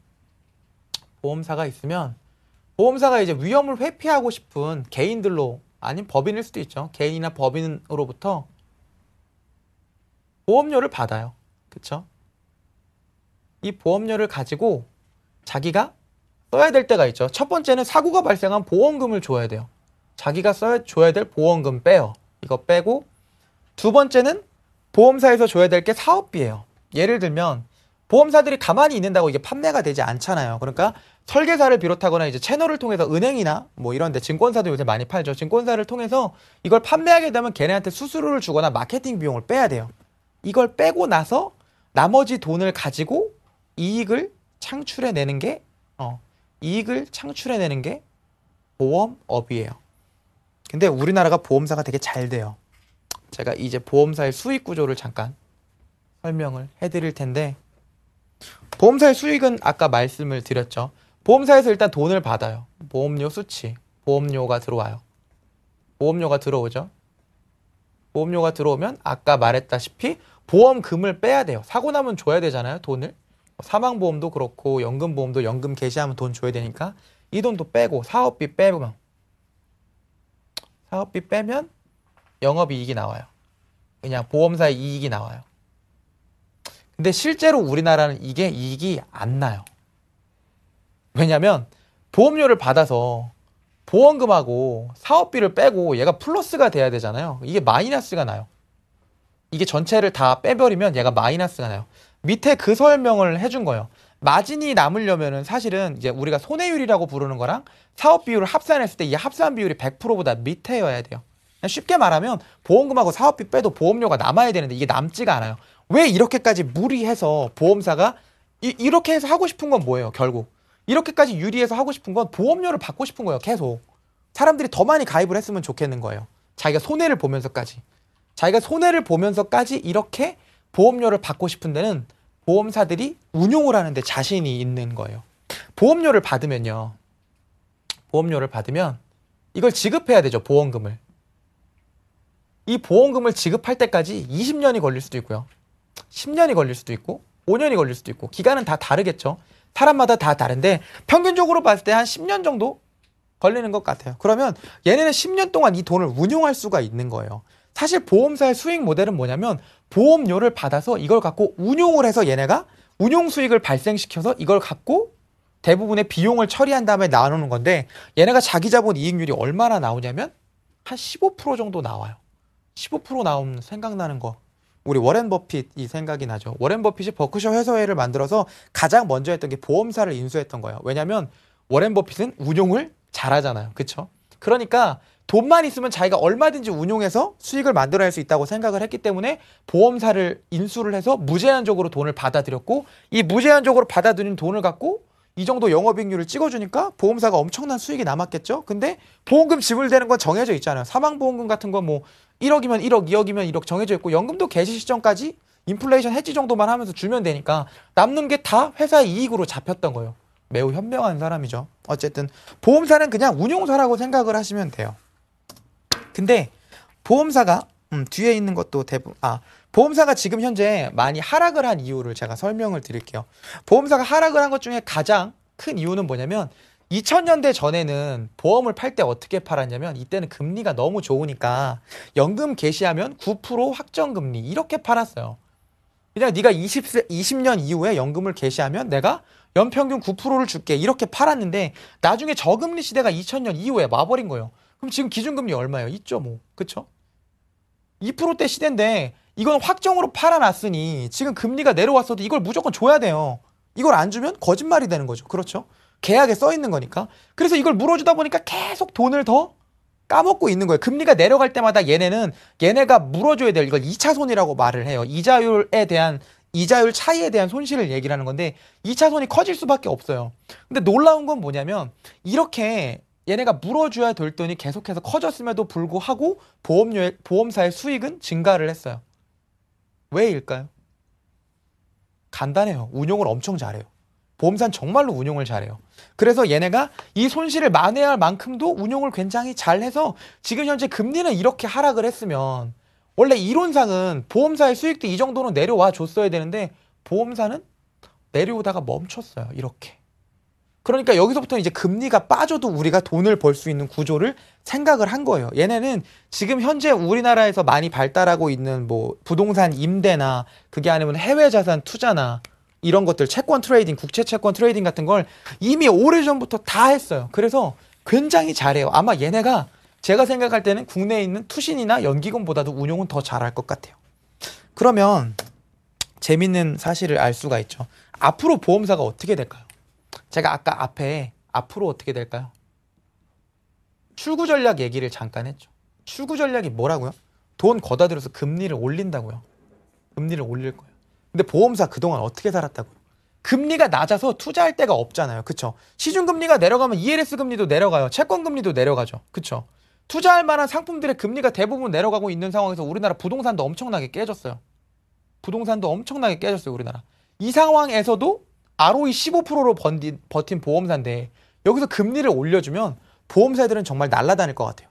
보험사가 있으면 보험사가 이제 위험을 회피하고 싶은 개인들로, 아니면 법인일 수도 있죠. 개인이나 법인으로부터 보험료를 받아요. 그쵸? 이 보험료를 가지고 자기가 써야 될 때가 있죠. 첫 번째는 사고가 발생한 보험금을 줘야 돼요. 자기가 줘야 될 보험금 빼요. 이거 빼고, 두 번째는 보험사에서 줘야 될 게 사업비예요. 예를 들면 보험사들이 가만히 있는다고 이게 판매가 되지 않잖아요. 그러니까 설계사를 비롯하거나 이제 채널을 통해서 은행이나 뭐 이런 데, 증권사도 요새 많이 팔죠. 증권사를 통해서 이걸 판매하게 되면 걔네한테 수수료를 주거나 마케팅 비용을 빼야 돼요. 이걸 빼고 나서 나머지 돈을 가지고 이익을 창출해내는 게 보험업이에요. 근데 우리나라가 보험사가 되게 잘 돼요. 제가 이제 보험사의 수익 구조를 잠깐 설명을 해드릴 텐데, 보험사의 수익은 아까 말씀을 드렸죠. 보험사에서 일단 돈을 받아요. 보험료 수치, 보험료가 들어와요. 보험료가 들어오죠. 보험료가 들어오면 아까 말했다시피 보험금을 빼야 돼요. 사고 나면 줘야 되잖아요, 돈을. 사망보험도 그렇고 연금보험도 연금 개시하면 돈 줘야 되니까 이 돈도 빼고, 사업비 빼면 영업이익이 나와요. 그냥 보험사의 이익이 나와요. 근데 실제로 우리나라는 이게 이익이 안 나요. 왜냐면 보험료를 받아서 보험금하고 사업비를 빼고 얘가 플러스가 돼야 되잖아요. 이게 마이너스가 나요. 이게 전체를 다 빼버리면 얘가 마이너스가 나요. 밑에 그 설명을 해준 거예요. 마진이 남으려면은 사실은 이제 우리가 손해율이라고 부르는 거랑 사업 비율을 합산했을 때 이 합산 비율이 100%보다 밑에여야 돼요. 쉽게 말하면 보험금하고 사업비 빼도 보험료가 남아야 되는데 이게 남지가 않아요. 왜 이렇게까지 무리해서 보험사가 이렇게 해서 하고 싶은 건 뭐예요? 결국 이렇게까지 유리해서 하고 싶은 건 보험료를 받고 싶은 거예요. 계속 사람들이 더 많이 가입을 했으면 좋겠는 거예요. 자기가 손해를 보면서까지 이렇게 보험료를 받고 싶은 데는 보험사들이 운용을 하는데 자신이 있는 거예요. 보험료를 받으면 이걸 지급해야 되죠. 보험금을. 이 보험금을 지급할 때까지 20년이 걸릴 수도 있고요. 10년이 걸릴 수도 있고 5년이 걸릴 수도 있고 기간은 다 다르겠죠. 사람마다 다 다른데 평균적으로 봤을 때 한 10년 정도 걸리는 것 같아요. 그러면 얘네는 10년 동안 이 돈을 운용할 수가 있는 거예요. 사실 보험사의 수익 모델은 뭐냐면 보험료를 받아서 이걸 갖고 운용을 해서 얘네가 운용 수익을 발생시켜서 이걸 갖고 대부분의 비용을 처리한 다음에 나누는 건데 얘네가 자기 자본 이익률이 얼마나 나오냐면 한 15% 정도 나와요. 15% 나오면 생각나는 거. 우리 워렌 버핏이 생각이 나죠. 워렌 버핏이 버크셔 해서웨이를 만들어서 가장 먼저 했던 게 보험사를 인수했던 거예요. 왜냐면 워렌 버핏은 운용을 잘하잖아요. 그렇죠? 그러니까 돈만 있으면 자기가 얼마든지 운용해서 수익을 만들어낼 수 있다고 생각을 했기 때문에 보험사를 인수를 해서 무제한적으로 돈을 받아들였고 이 무제한적으로 받아들인 돈을 갖고 이 정도 영업이익률을 찍어주니까 보험사가 엄청난 수익이 남았겠죠. 근데 보험금 지불되는 건 정해져 있잖아요. 사망보험금 같은 건 뭐 1억이면 1억, 2억이면 1억 정해져 있고 연금도 개시 시점까지 인플레이션 해지 정도만 하면서 주면 되니까 남는 게 다 회사의 이익으로 잡혔던 거예요. 매우 현명한 사람이죠. 어쨌든 보험사는 그냥 운용사라고 생각을 하시면 돼요. 근데 보험사가 뒤에 있는 것도 보험사가 지금 현재 많이 하락을 한 이유를 제가 설명을 드릴게요. 보험사가 하락을 한 것 중에 가장 큰 이유는 뭐냐면 2000년대 전에는 보험을 팔 때 어떻게 팔았냐면 이때는 금리가 너무 좋으니까 연금 개시하면 9% 확정금리 이렇게 팔았어요. 그냥 네가 20년 이후에 연금을 개시하면 내가 연평균 9%를 줄게 이렇게 팔았는데 나중에 저금리 시대가 2000년 이후에 와버린 거예요. 그럼 지금 기준금리 얼마예요? 2.5. 그쵸? 2%대 시대인데 이건 확정으로 팔아놨으니 지금 금리가 내려왔어도 이걸 무조건 줘야 돼요. 이걸 안 주면 거짓말이 되는 거죠. 그렇죠? 계약에 써 있는 거니까. 그래서 이걸 물어주다 보니까 계속 돈을 더 까먹고 있는 거예요. 금리가 내려갈 때마다 얘네가 물어줘야 돼요. 이걸 2차손이라고 말을 해요. 이자율 차이에 대한 손실을 얘기를 하는 건데 2차손이 커질 수밖에 없어요. 근데 놀라운 건 뭐냐면 이렇게 얘네가 물어줘야 될 돈이 계속해서 커졌음에도 불구하고 보험사의 수익은 증가를 했어요. 왜일까요? 간단해요. 운용을 엄청 잘해요. 보험사는 정말로 운용을 잘해요. 그래서 얘네가 이 손실을 만회할 만큼도 운용을 굉장히 잘해서 지금 현재 금리는 이렇게 하락을 했으면 원래 이론상은 보험사의 수익도 이 정도는 내려와 줬어야 되는데 보험사는 내려오다가 멈췄어요. 이렇게. 그러니까 여기서부터 이제 금리가 빠져도 우리가 돈을 벌 수 있는 구조를 생각을 한 거예요. 얘네는 지금 현재 우리나라에서 많이 발달하고 있는 뭐 부동산 임대나 그게 아니면 해외 자산 투자나 이런 것들 채권 트레이딩, 국채 채권 트레이딩 같은 걸 이미 오래전부터 다 했어요. 그래서 굉장히 잘해요. 아마 얘네가 제가 생각할 때는 국내에 있는 투신이나 연기금보다도 운용은 더 잘할 것 같아요. 그러면 재밌는 사실을 알 수가 있죠. 앞으로 보험사가 어떻게 될까요? 제가 아까 앞으로 어떻게 될까요? 출구 전략 얘기를 잠깐 했죠. 출구 전략이 뭐라고요? 돈 걷어 들여서 금리를 올린다고요. 금리를 올릴 거예요. 근데 보험사 그동안 어떻게 살았다고요? 금리가 낮아서 투자할 데가 없잖아요. 그쵸? 시중금리가 내려가면 ELS 금리도 내려가요. 채권금리도 내려가죠. 그쵸? 투자할 만한 상품들의 금리가 대부분 내려가고 있는 상황에서 우리나라 부동산도 엄청나게 깨졌어요. 우리나라. 이 상황에서도 ROE 15%로 버틴 보험사인데 여기서 금리를 올려주면 보험사들은 정말 날아다닐 것 같아요.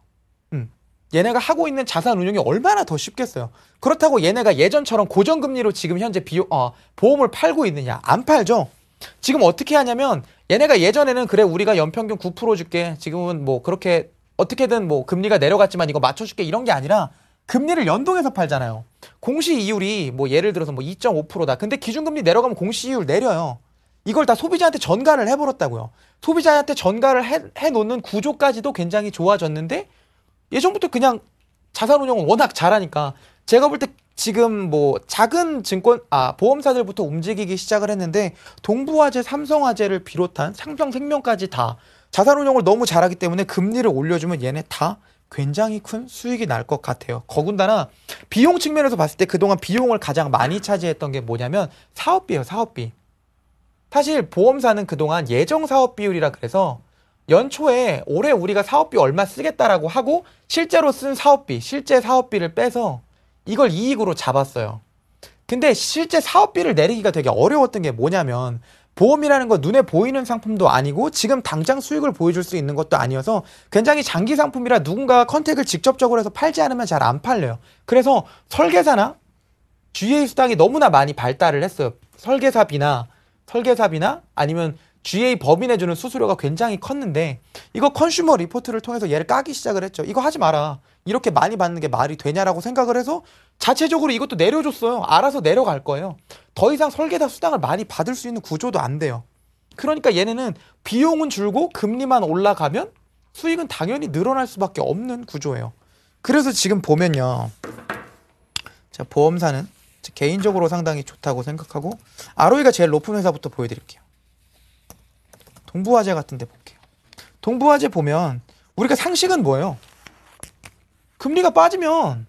얘네가 하고 있는 자산 운용이 얼마나 더 쉽겠어요. 그렇다고 얘네가 예전처럼 고정금리로 지금 현재 보험을 팔고 있느냐? 안 팔죠. 지금 어떻게 하냐면 얘네가 예전에는 그래 우리가 연평균 9% 줄게. 지금은 뭐 그렇게 어떻게든 뭐 금리가 내려갔지만 이거 맞춰줄게 이런 게 아니라 금리를 연동해서 팔잖아요. 공시 이율이 뭐 예를 들어서 뭐 2.5%다. 근데 기준금리 내려가면 공시 이율 내려요. 이걸 다 소비자한테 전가를 해버렸다고요. 소비자한테 전가를 해놓는 구조까지도 굉장히 좋아졌는데 예전부터 그냥 자산운용은 워낙 잘하니까 제가 볼 때 지금 뭐 작은 보험사들부터 움직이기 시작을 했는데 동부화재, 삼성화재를 비롯한 삼성생명까지 다 자산운용을 너무 잘하기 때문에 금리를 올려주면 얘네 다 굉장히 큰 수익이 날 것 같아요. 더군다나 비용 측면에서 봤을 때 그동안 비용을 가장 많이 차지했던 게 뭐냐면 사업비예요. 사업비. 사실 보험사는 그동안 예정 사업비율이라 그래서 연초에 올해 우리가 사업비 얼마 쓰겠다라고 하고 실제로 쓴 실제 사업비를 빼서 이걸 이익으로 잡았어요. 근데 실제 사업비를 내리기가 되게 어려웠던 게 뭐냐면 보험이라는 건 눈에 보이는 상품도 아니고 지금 당장 수익을 보여줄 수 있는 것도 아니어서 굉장히 장기 상품이라 누군가가 컨택을 직접적으로 해서 팔지 않으면 잘 안 팔려요. 그래서 설계사나 GA 수당이 너무나 많이 발달을 했어요. 설계사비나 설계사비나 아니면 GA 법인 해주는 수수료가 굉장히 컸는데 이거 컨슈머 리포트를 통해서 얘를 까기 시작을 했죠. 이거 하지 마라. 이렇게 많이 받는 게 말이 되냐라고 생각을 해서 자체적으로 이것도 내려줬어요. 알아서 내려갈 거예요. 더 이상 설계사 수당을 많이 받을 수 있는 구조도 안 돼요. 그러니까 얘네는 비용은 줄고 금리만 올라가면 수익은 당연히 늘어날 수밖에 없는 구조예요. 그래서 지금 보면요. 자, 보험사는 개인적으로 상당히 좋다고 생각하고 ROE가 제일 높은 회사부터 보여드릴게요. 동부화재 같은 데 볼게요. 동부화재 보면 우리가 상식은 뭐예요? 금리가 빠지면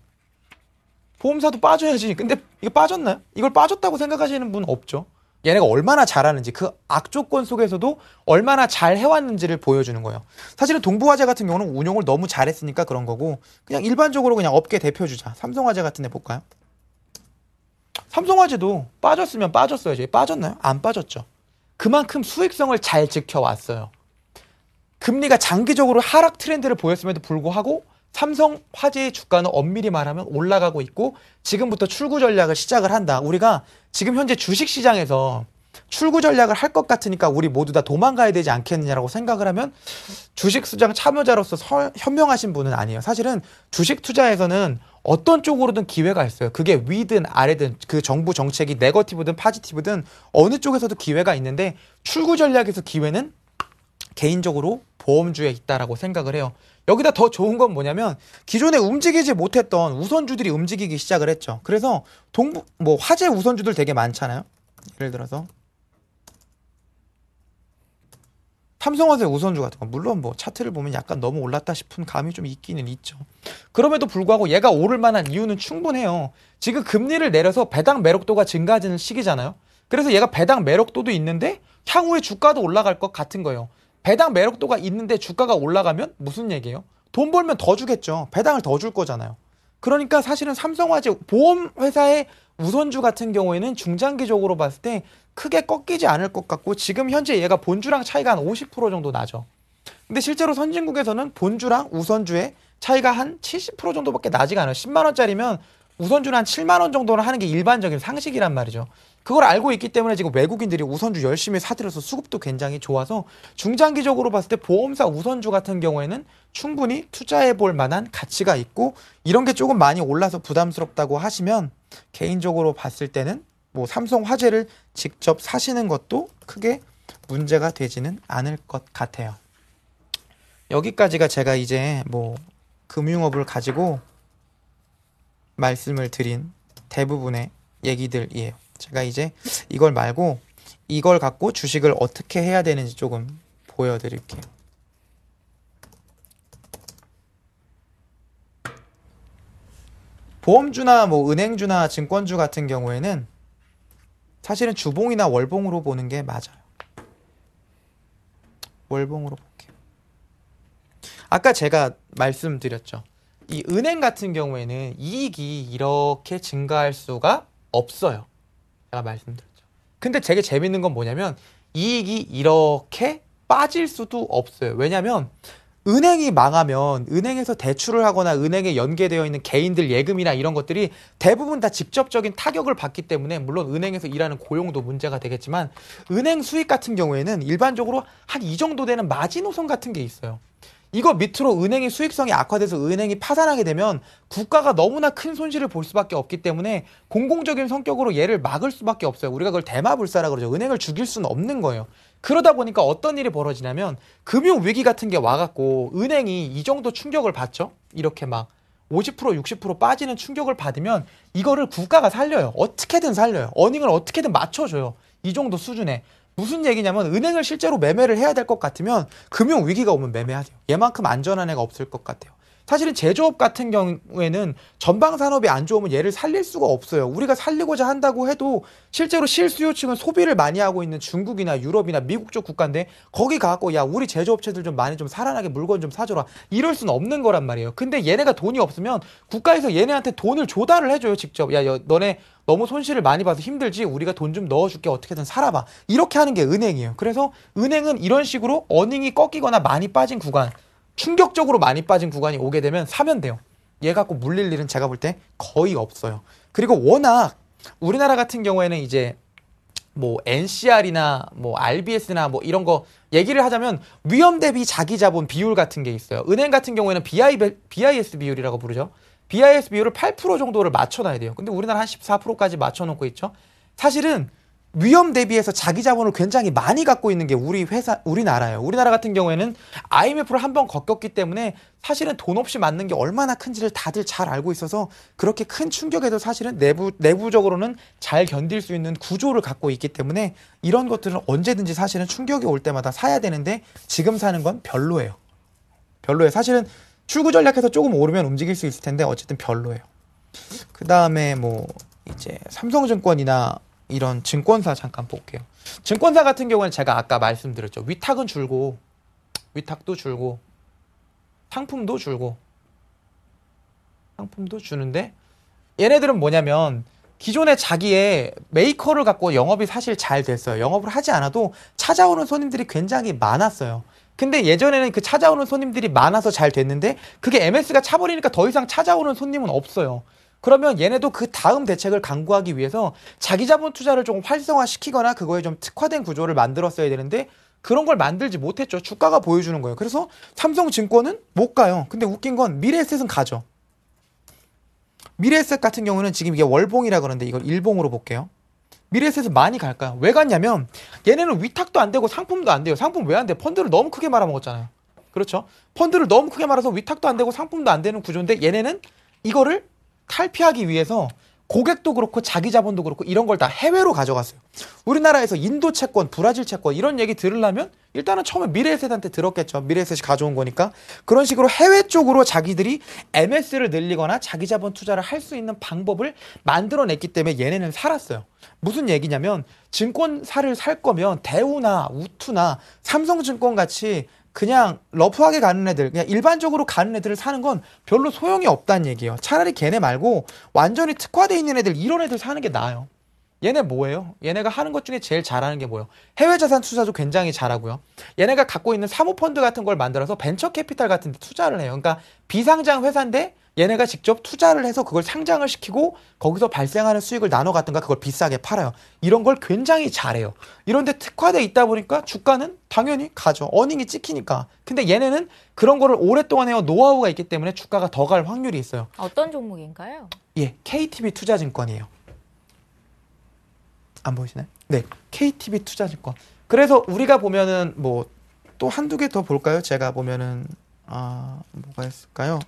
보험사도 빠져야지. 근데 이거 빠졌나요? 이걸 빠졌다고 생각하시는 분 없죠. 얘네가 얼마나 잘하는지 그 악조건 속에서도 얼마나 잘 해왔는지를 보여주는 거예요. 사실은 동부화재 같은 경우는 운용을 너무 잘했으니까 그런 거고 그냥 일반적으로 그냥 업계 대표 주자. 삼성화재 같은 데 볼까요? 삼성화재도 빠졌으면 빠졌어야지. 빠졌나요? 안 빠졌죠. 그만큼 수익성을 잘 지켜왔어요. 금리가 장기적으로 하락 트렌드를 보였음에도 불구하고 삼성화재의 주가는 엄밀히 말하면 올라가고 있고 지금부터 출구 전략을 시작을 한다. 우리가 지금 현재 주식시장에서 출구 전략을 할 것 같으니까 우리 모두 다 도망가야 되지 않겠느냐라고 생각을 하면 주식시장 참여자로서 현명하신 분은 아니에요. 사실은 주식 투자에서는 어떤 쪽으로든 기회가 있어요. 그게 위든 아래든 그 정부 정책이 네거티브든 파지티브든 어느 쪽에서도 기회가 있는데 출구 전략에서 기회는 개인적으로 보험주에 있다라고 생각을 해요. 여기다 더 좋은 건 뭐냐면 기존에 움직이지 못했던 우선주들이 움직이기 시작을 했죠. 그래서 화재 우선주들 되게 많잖아요. 예를 들어서 삼성화재 우선주 같은 거 물론 뭐 차트를 보면 약간 너무 올랐다 싶은 감이 좀 있기는 있죠. 그럼에도 불구하고 얘가 오를 만한 이유는 충분해요. 지금 금리를 내려서 배당 매력도가 증가하는 시기잖아요. 그래서 얘가 배당 매력도도 있는데 향후에 주가도 올라갈 것 같은 거예요. 배당 매력도가 있는데 주가가 올라가면 무슨 얘기예요? 돈 벌면 더 주겠죠. 배당을 더 줄 거잖아요. 그러니까 사실은 삼성화재 보험회사의 우선주 같은 경우에는 중장기적으로 봤을 때 크게 꺾이지 않을 것 같고 지금 현재 얘가 본주랑 차이가 한 50% 정도 나죠. 근데 실제로 선진국에서는 본주랑 우선주의 차이가 한 70% 정도밖에 나지가 않아요. 10만 원짜리면 우선주는 한 7만 원 정도는 하는 게 일반적인 상식이란 말이죠. 그걸 알고 있기 때문에 지금 외국인들이 우선주 열심히 사들여서 수급도 굉장히 좋아서 중장기적으로 봤을 때 보험사 우선주 같은 경우에는 충분히 투자해 볼 만한 가치가 있고 이런 게 조금 많이 올라서 부담스럽다고 하시면 개인적으로 봤을 때는 뭐 삼성화재를 직접 사시는 것도 크게 문제가 되지는 않을 것 같아요. 여기까지가 제가 이제 뭐 금융업을 가지고 말씀을 드린 대부분의 얘기들이에요. 제가 이제 이걸 말고 이걸 갖고 주식을 어떻게 해야 되는지 조금 보여드릴게요. 보험주나 뭐 은행주나 증권주 같은 경우에는 사실은 주봉이나 월봉으로 보는 게 맞아요. 월봉으로 볼게요. 아까 제가 말씀드렸죠. 이 은행 같은 경우에는 이익이 이렇게 증가할 수가 없어요. 제가 말씀드렸죠. 근데 되게 재밌는 건 뭐냐면 이익이 이렇게 빠질 수도 없어요. 왜냐면 은행이 망하면 은행에서 대출을 하거나 은행에 연계되어 있는 개인들 예금이나 이런 것들이 대부분 다 직접적인 타격을 받기 때문에 물론 은행에서 일하는 고용도 문제가 되겠지만 은행 수익 같은 경우에는 일반적으로 한 이 정도 되는 마지노선 같은 게 있어요. 이거 밑으로 은행의 수익성이 악화돼서 은행이 파산하게 되면 국가가 너무나 큰 손실을 볼 수밖에 없기 때문에 공공적인 성격으로 얘를 막을 수밖에 없어요. 우리가 그걸 대마불사라 그러죠. 은행을 죽일 수는 없는 거예요. 그러다 보니까 어떤 일이 벌어지냐면 금융위기 같은 게 와갖고 은행이 이 정도 충격을 받죠. 이렇게 막 50% 60% 빠지는 충격을 받으면 이거를 국가가 살려요. 어떻게든 살려요. 어닝을 어떻게든 맞춰줘요. 이 정도 수준에. 무슨 얘기냐면 은행을 실제로 매매를 해야 될 것 같으면 금융위기가 오면 매매하세요. 얘만큼 안전한 애가 없을 것 같아요. 사실은 제조업 같은 경우에는 전방산업이 안 좋으면 얘를 살릴 수가 없어요. 우리가 살리고자 한다고 해도 실제로 실수요층은 소비를 많이 하고 있는 중국이나 유럽이나 미국 쪽 국가인데 거기 가갖고 야 우리 제조업체들 좀 많이 좀 살아나게 물건 좀 사줘라 이럴 수는 없는 거란 말이에요. 근데 얘네가 돈이 없으면 국가에서 얘네한테 돈을 조달을 해줘요. 직접 야 너네 너무 손실을 많이 봐서 힘들지 우리가 돈 좀 넣어줄게 어떻게든 살아봐 이렇게 하는 게 은행이에요. 그래서 은행은 이런 식으로 어닝이 꺾이거나 많이 빠진 구간 충격적으로 많이 빠진 구간이 오게 되면 사면 돼요. 얘 갖고 물릴 일은 제가 볼 때 거의 없어요. 그리고 워낙 우리나라 같은 경우에는 이제 뭐 NCR이나 뭐 RBS나 뭐 이런 거 얘기를 하자면 위험 대비 자기 자본 비율 같은 게 있어요. 은행 같은 경우에는 BIS 비율이라고 부르죠. BIS 비율을 8% 정도를 맞춰놔야 돼요. 근데 우리나라 한 14%까지 맞춰놓고 있죠. 사실은 위험 대비해서 자기 자본을 굉장히 많이 갖고 있는 게 우리나라예요. 우리나라 같은 경우에는 IMF를 한번 겪었기 때문에 사실은 돈 없이 맞는 게 얼마나 큰지를 다들 잘 알고 있어서 그렇게 큰 충격에도 사실은 내부적으로는 잘 견딜 수 있는 구조를 갖고 있기 때문에 이런 것들은 언제든지 사실은 충격이 올 때마다 사야 되는데 지금 사는 건 별로예요. 별로예요. 사실은 출구 전략해서 조금 오르면 움직일 수 있을 텐데 어쨌든 별로예요. 그 다음에 뭐 이제 삼성증권이나 이런 증권사 잠깐 볼게요. 증권사 같은 경우는 제가 아까 말씀드렸죠. 위탁은 줄고, 위탁도 줄고, 상품도 줄고, 상품도 주는데 얘네들은 뭐냐면 기존에 자기의 메이커를 갖고 영업이 사실 잘 됐어요. 영업을 하지 않아도 찾아오는 손님들이 굉장히 많았어요. 근데 예전에는 그 찾아오는 손님들이 많아서 잘 됐는데 그게 MS가 차버리니까 더 이상 찾아오는 손님은 없어요. 그러면 얘네도 그 다음 대책을 강구하기 위해서 자기 자본 투자를 좀 활성화시키거나 그거에 좀 특화된 구조를 만들었어야 되는데 그런 걸 만들지 못했죠. 주가가 보여주는 거예요. 그래서 삼성증권은 못 가요. 근데 웃긴 건 미래에셋은 가죠. 미래에셋 같은 경우는 지금 이게 월봉이라 그러는데 이걸 일봉으로 볼게요. 미래에셋은 많이 갈까요? 왜 갔냐면 얘네는 위탁도 안 되고 상품도 안 돼요. 상품 왜 안 돼? 펀드를 너무 크게 말아먹었잖아요. 그렇죠? 펀드를 너무 크게 말아서 위탁도 안 되고 상품도 안 되는 구조인데 얘네는 이거를 탈피하기 위해서 고객도 그렇고 자기 자본도 그렇고 이런 걸 다 해외로 가져갔어요. 우리나라에서 인도 채권, 브라질 채권 이런 얘기 들으려면 일단은 처음에 미래에셋한테 들었겠죠. 미래에셋이 가져온 거니까. 그런 식으로 해외 쪽으로 자기들이 MS를 늘리거나 자기 자본 투자를 할 수 있는 방법을 만들어냈기 때문에 얘네는 살았어요. 무슨 얘기냐면 증권사를 살 거면 대우나 우투나 삼성증권 같이 그냥 러프하게 가는 애들, 그냥 일반적으로 가는 애들을 사는 건 별로 소용이 없다는 얘기예요. 차라리 걔네 말고 완전히 특화돼 있는 애들, 이런 애들 사는 게 나아요. 얘네 뭐예요? 얘네가 하는 것 중에 제일 잘하는 게 뭐예요? 해외 자산 투자도 굉장히 잘하고요. 얘네가 갖고 있는 사모펀드 같은 걸 만들어서 벤처 캐피탈 같은 데 투자를 해요. 그러니까 비상장 회사인데 얘네가 직접 투자를 해서 그걸 상장을 시키고 거기서 발생하는 수익을 나눠 갖든가 그걸 비싸게 팔아요. 이런 걸 굉장히 잘해요. 이런데 특화돼 있다 보니까 주가는 당연히 가죠. 어닝이 찍히니까. 근데 얘네는 그런 거를 오랫동안 해요. 노하우가 있기 때문에 주가가 더 갈 확률이 있어요. 어떤 종목인가요? 예, KTB 투자증권이에요. 안 보이시나요? 네, KTB 투자증권. 그래서 우리가 보면은 뭐 또 한두 개 더 볼까요? 제가 보면은 뭐가 있을까요?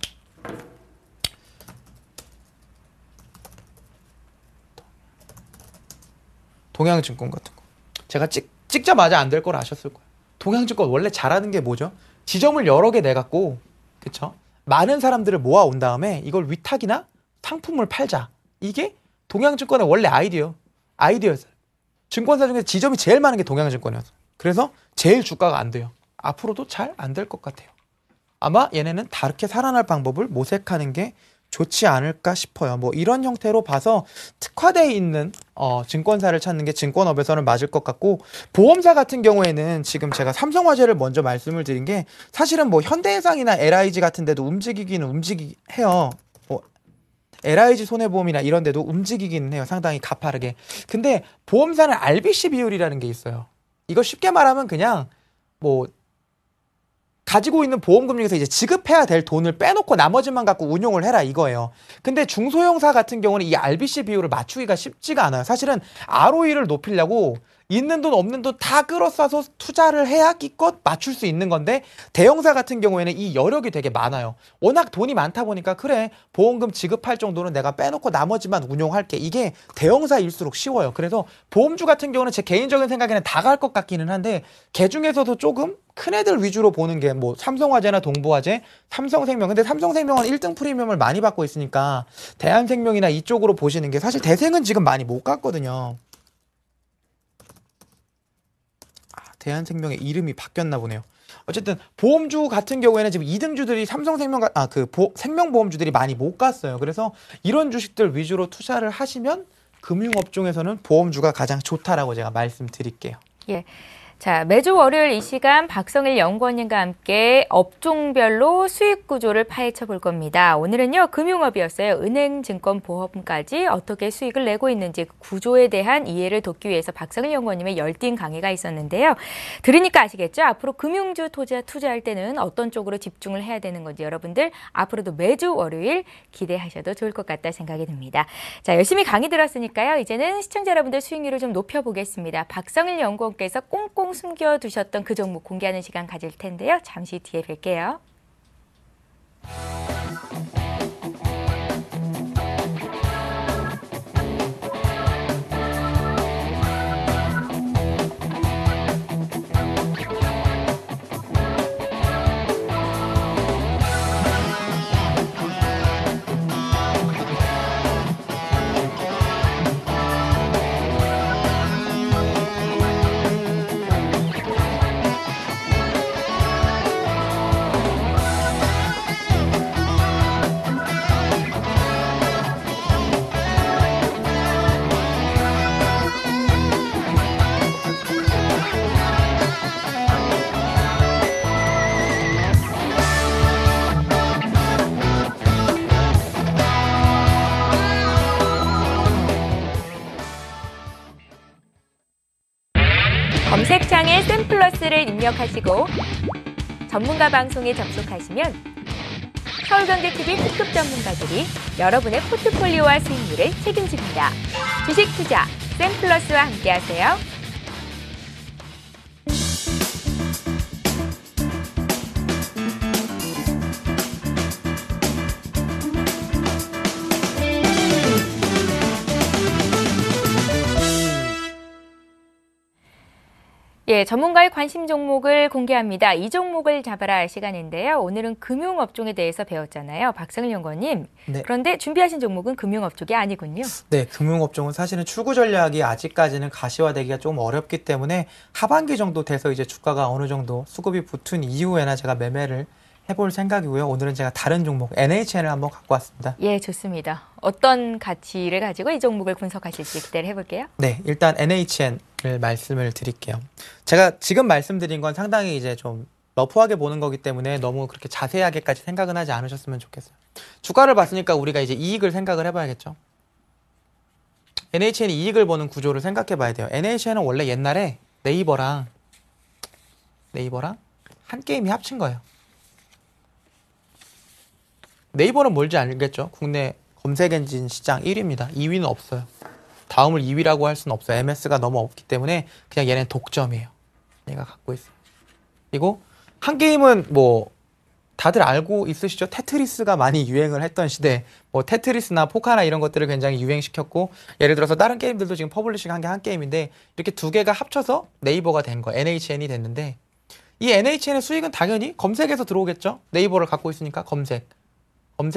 동양증권 같은 거. 제가 찍자마자 안 될 걸 아셨을 거예요. 동양증권 원래 잘하는 게 뭐죠? 지점을 여러 개 내갖고, 그쵸? 많은 사람들을 모아온 다음에 이걸 위탁이나 상품을 팔자. 이게 동양증권의 원래 아이디어였어요. 증권사 중에 지점이 제일 많은 게 동양증권이었어요. 그래서 제일 주가가 안 돼요. 앞으로도 잘 안 될 것 같아요. 아마 얘네는 다르게 살아날 방법을 모색하는 게 좋지 않을까 싶어요. 뭐 이런 형태로 봐서 특화되어 있는 증권사를 찾는 게 증권업에서는 맞을 것 같고, 보험사 같은 경우에는 지금 제가 삼성화재를 먼저 말씀을 드린 게 사실은 뭐 현대해상이나 LIG 같은 데도 움직이기는 해요. 뭐 LIG 손해보험이나 이런 데도 움직이기는 해요. 상당히 가파르게. 근데 보험사는 RBC 비율이라는 게 있어요. 이거 쉽게 말하면 그냥 뭐 가지고 있는 보험금 중에서 이제 지급해야 될 돈을 빼놓고 나머지만 갖고 운용을 해라 이거예요. 근데 중소형사 같은 경우는 이 RBC 비율을 맞추기가 쉽지가 않아요. 사실은 ROE를 높이려고 있는 돈 없는 돈 다 끌어싸서 투자를 해야 기껏 맞출 수 있는 건데, 대형사 같은 경우에는 이 여력이 되게 많아요. 워낙 돈이 많다 보니까 그래 보험금 지급할 정도는 내가 빼놓고 나머지만 운용할게. 이게 대형사일수록 쉬워요. 그래서 보험주 같은 경우는 제 개인적인 생각에는 다 갈 것 같기는 한데, 그 중에서도 조금 큰 애들 위주로 보는 게 뭐 삼성화재나 동부화재, 삼성생명. 근데 삼성생명은 1등 프리미엄을 많이 받고 있으니까 대한생명이나 이쪽으로 보시는 게, 사실 대생은 지금 많이 못 갔거든요. 대한생명의 이름이 바뀌었나 보네요. 어쨌든 보험주 같은 경우에는 지금 2등주들이 삼성생명 생명보험주들이 많이 못 갔어요. 그래서 이런 주식들 위주로 투자를 하시면 금융업종에서는 보험주가 가장 좋다라고 제가 말씀드릴게요. 예. 자, 매주 월요일 이 시간 박성일 연구원님과 함께 업종별로 수익 구조를 파헤쳐 볼 겁니다. 오늘은요, 금융업이었어요. 은행, 증권, 보험까지 어떻게 수익을 내고 있는지 그 구조에 대한 이해를 돕기 위해서 박성일 연구원님의 열띤 강의가 있었는데요. 들으니까 아시겠죠? 앞으로 금융주 투자할 때는 어떤 쪽으로 집중을 해야 되는 건지 여러분들 앞으로도 매주 월요일 기대하셔도 좋을 것 같다 생각이 듭니다. 자, 열심히 강의 들었으니까요. 이제는 시청자 여러분들 수익률을 좀 높여보겠습니다. 박성일 연구원께서 꽁꽁 숨겨두셨던 그 종목 공개하는 시간 가질 텐데요. 잠시 뒤에 뵐게요. 검색창에 샘플러스를 입력하시고 전문가 방송에 접속하시면 서울경제TV 특급 전문가들이 여러분의 포트폴리오와 수익률을 책임집니다. 주식 투자 샘플러스와 함께하세요. 예, 전문가의 관심 종목을 공개합니다. 이 종목을 잡아라 시간인데요. 오늘은 금융업종에 대해서 배웠잖아요. 박성일 연구원님. 네. 그런데 준비하신 종목은 금융업종이 아니군요. 네, 금융업종은 사실은 출구 전략이 아직까지는 가시화되기가 좀 어렵기 때문에 하반기 정도 돼서 이제 주가가 어느 정도 수급이 붙은 이후에나 제가 매매를 해볼 생각이고요. 오늘은 제가 다른 종목 NHN을 한번 갖고 왔습니다. 예, 좋습니다. 어떤 가치를 가지고 이 종목을 분석하실지 기대를 해볼게요. 네, 일단 NHN을 말씀을 드릴게요. 제가 지금 말씀드린 건 상당히 이제 좀 러프하게 보는 거기 때문에 너무 그렇게 자세하게까지 생각은 하지 않으셨으면 좋겠어요. 주가를 봤으니까 우리가 이제 이익을 생각을 해봐야겠죠. NHN이 이익을 보는 구조를 생각해 봐야 돼요. NHN은 원래 옛날에 네이버랑 한 게임이 합친 거예요. 네이버는 뭘지 알겠죠? 국내 검색 엔진 시장 1위입니다. 2위는 없어요. 다음을 2위라고 할 수는 없어요. MS가 너무 없기 때문에 그냥 얘는 독점이에요. 얘가 갖고 있어요. 그리고 한 게임은 뭐 다들 알고 있으시죠? 테트리스가 많이 유행을 했던 시대. 뭐 테트리스나 포카나 이런 것들을 굉장히 유행시켰고, 예를 들어서 다른 게임들도 지금 퍼블리싱 한 게 한 게임인데 이렇게 두 개가 합쳐서 네이버가 된 거예요. NHN이 됐는데 이 NHN의 수익은 당연히 검색에서 들어오겠죠? 네이버를 갖고 있으니까 검색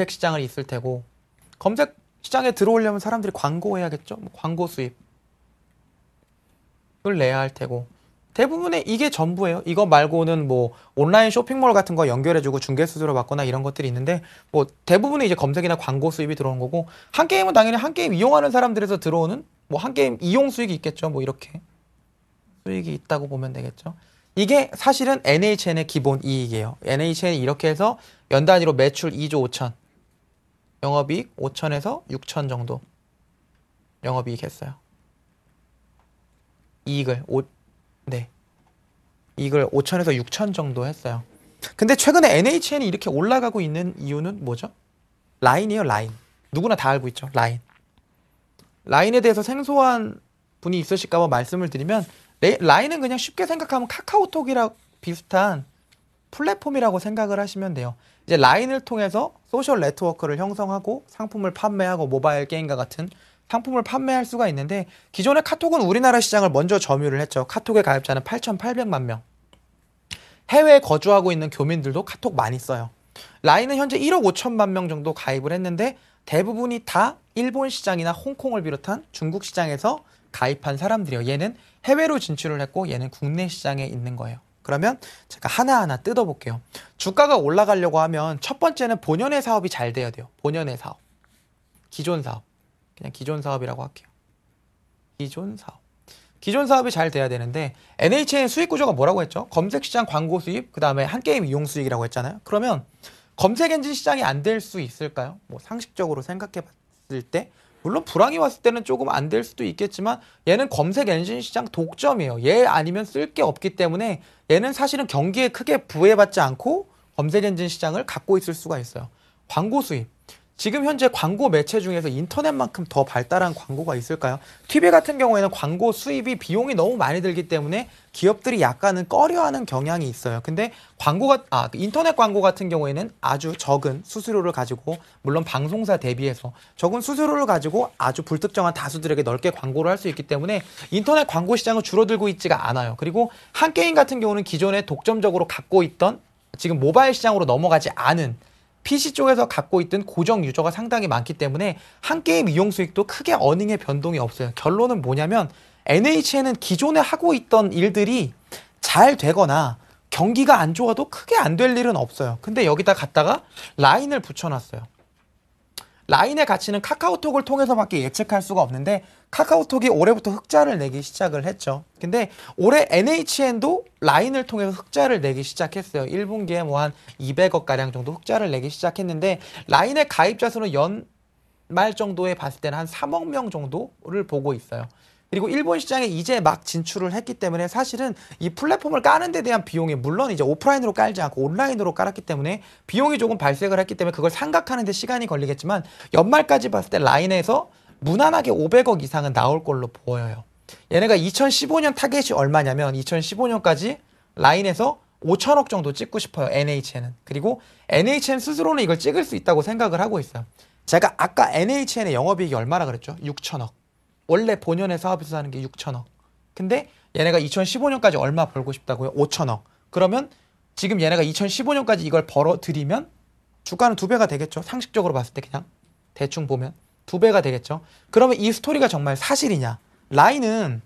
시장을 있을 테고, 검색 시장에 들어오려면 사람들이 광고해야겠죠? 뭐 광고 수입을 내야 할 테고, 대부분의 이게 전부예요. 이거 말고는 뭐 온라인 쇼핑몰 같은 거 연결해주고 중개 수수료 받거나 이런 것들이 있는데, 뭐 대부분이 이제 검색이나 광고 수입이 들어온 거고, 한 게임은 당연히 한 게임 이용하는 사람들에서 들어오는 뭐 한 게임 이용 수익이 있겠죠. 뭐 이렇게 수익이 있다고 보면 되겠죠. 이게 사실은 NHN의 기본 이익이에요. NHN이 이렇게 해서 연 단위로 매출 2조 5천, 영업이익 5천에서 6천 정도 영업이익 했어요. 이익을 5천에서 6천 정도 했어요. 근데 최근에 NHN이 이렇게 올라가고 있는 이유는 뭐죠? 라인이에요, 라인. 누구나 다 알고 있죠, 라인. 라인에 대해서 생소한 분이 있으실까 봐 말씀을 드리면, 라인은 그냥 쉽게 생각하면 카카오톡이랑 비슷한 플랫폼이라고 생각을 하시면 돼요. 이제 라인을 통해서 소셜 네트워크를 형성하고 상품을 판매하고 모바일 게임과 같은 상품을 판매할 수가 있는데, 기존의 카톡은 우리나라 시장을 먼저 점유를 했죠. 카톡의 가입자는 8,800만 명. 해외에 거주하고 있는 교민들도 카톡 많이 써요. 라인은 현재 1억 5천만 명 정도 가입을 했는데 대부분이 다 일본 시장이나 홍콩을 비롯한 중국 시장에서 가입한 사람들이에요. 얘는 해외로 진출을 했고 얘는 국내 시장에 있는 거예요. 그러면 제가 하나하나 뜯어볼게요. 주가가 올라가려고 하면 첫 번째는 본연의 사업이 잘 돼야 돼요. 본연의 사업. 기존 사업. 그냥 기존 사업이라고 할게요. 기존 사업. 기존 사업이 잘 돼야 되는데 NHN 수익 구조가 뭐라고 했죠? 검색 시장 광고 수입, 그다음에 한 게임 이용 수익이라고 했잖아요. 그러면 검색 엔진 시장이 안 될 수 있을까요? 뭐 상식적으로 생각해 봤을 때 물론 불황이 왔을 때는 조금 안 될 수도 있겠지만 얘는 검색 엔진 시장 독점이에요. 얘 아니면 쓸 게 없기 때문에 얘는 사실은 경기에 크게 부해받지 않고 검색 엔진 시장을 갖고 있을 수가 있어요. 광고 수입. 지금 현재 광고 매체 중에서 인터넷만큼 더 발달한 광고가 있을까요? TV 같은 경우에는 광고 수입이 비용이 너무 많이 들기 때문에 기업들이 약간은 꺼려하는 경향이 있어요. 근데 인터넷 광고 같은 경우에는 아주 적은 수수료를 가지고, 물론 방송사 대비해서 적은 수수료를 가지고 아주 불특정한 다수들에게 넓게 광고를 할 수 있기 때문에 인터넷 광고 시장은 줄어들고 있지가 않아요. 그리고 한 게임 같은 경우는 기존에 독점적으로 갖고 있던, 지금 모바일 시장으로 넘어가지 않은 PC 쪽에서 갖고 있던 고정 유저가 상당히 많기 때문에 한 게임 이용 수익도 크게 어닝의 변동이 없어요. 결론은 뭐냐면 NHN은 기존에 하고 있던 일들이 잘 되거나 경기가 안 좋아도 크게 안 될 일은 없어요. 근데 여기다 갖다가 라인을 붙여놨어요. 라인의 가치는 카카오톡을 통해서밖에 예측할 수가 없는데 카카오톡이 올해부터 흑자를 내기 시작을 했죠. 근데 올해 NHN도 라인을 통해서 흑자를 내기 시작했어요. 1분기에 뭐 한 200억 가량 정도 흑자를 내기 시작했는데 라인의 가입자 수는 연말 정도에 봤을 때는 한 3억 명 정도를 보고 있어요. 그리고 일본 시장에 이제 막 진출을 했기 때문에 사실은 이 플랫폼을 까는 데 대한 비용이, 물론 이제 오프라인으로 깔지 않고 온라인으로 깔았기 때문에 비용이 조금 발생을 했기 때문에 그걸 상각하는 데 시간이 걸리겠지만 연말까지 봤을 때 라인에서 무난하게 500억 이상은 나올 걸로 보여요. 얘네가 2015년 타겟이 얼마냐면 2015년까지 라인에서 5천억 정도 찍고 싶어요. NHN은. 그리고 NHN 스스로는 이걸 찍을 수 있다고 생각을 하고 있어요. 제가 아까 NHN의 영업이익이 얼마나 그랬죠? 6천억. 원래 본연의 사업에서 하는 게 6천억. 근데 얘네가 2015년까지 얼마 벌고 싶다고요? 5천억. 그러면 지금 얘네가 2015년까지 이걸 벌어들이면 주가는 2배가 되겠죠. 상식적으로 봤을 때 그냥 대충 보면 2배가 되겠죠. 그러면 이 스토리가 정말 사실이냐? 라인은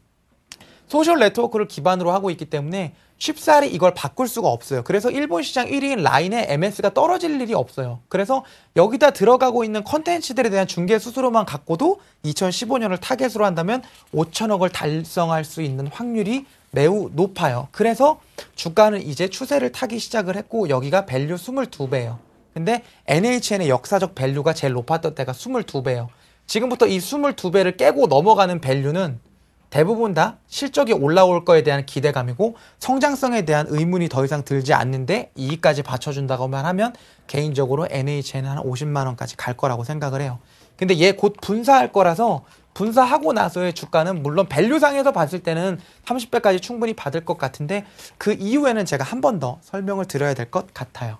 소셜 네트워크를 기반으로 하고 있기 때문에 쉽사리 이걸 바꿀 수가 없어요. 그래서 일본 시장 1위인 라인의 MS가 떨어질 일이 없어요. 그래서 여기다 들어가고 있는 컨텐츠들에 대한 중개 수수료만 갖고도 2015년을 타겟으로 한다면 5천억을 달성할 수 있는 확률이 매우 높아요. 그래서 주가는 이제 추세를 타기 시작을 했고 여기가 밸류 22배예요. 근데 NHN의 역사적 밸류가 제일 높았던 때가 22배예요. 지금부터 이 22배를 깨고 넘어가는 밸류는 대부분 다 실적이 올라올 거에 대한 기대감이고 성장성에 대한 의문이 더 이상 들지 않는데 이익까지 받쳐준다고만 하면 개인적으로 NHN은 한 50만 원까지 갈 거라고 생각을 해요. 근데 얘 곧 분사할 거라서 분사하고 나서의 주가는 물론 밸류상에서 봤을 때는 30배까지 충분히 받을 것 같은데 그 이후에는 제가 한 번 더 설명을 드려야 될 것 같아요.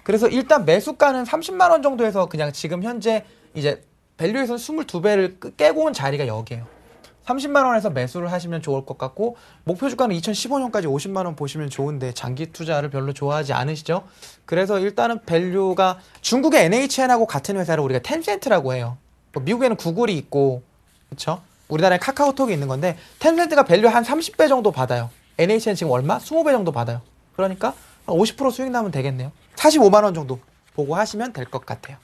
그래서 일단 매수가는 30만 원 정도에서 그냥 지금 현재 이제 밸류에서는 22배를 깨고 온 자리가 여기에요. 30만 원에서 매수를 하시면 좋을 것 같고 목표 주가는 2015년까지 50만 원 보시면 좋은데 장기 투자를 별로 좋아하지 않으시죠? 그래서 일단은 밸류가 중국의 NHN하고 같은 회사를 우리가 텐센트라고 해요. 미국에는 구글이 있고 그렇죠? 우리나라에 카카오톡이 있는 건데 텐센트가 밸류 한 30배 정도 받아요. NHN 지금 얼마? 20배 정도 받아요. 그러니까 50% 수익 나면 되겠네요. 45만 원 정도 보고 하시면 될 것 같아요.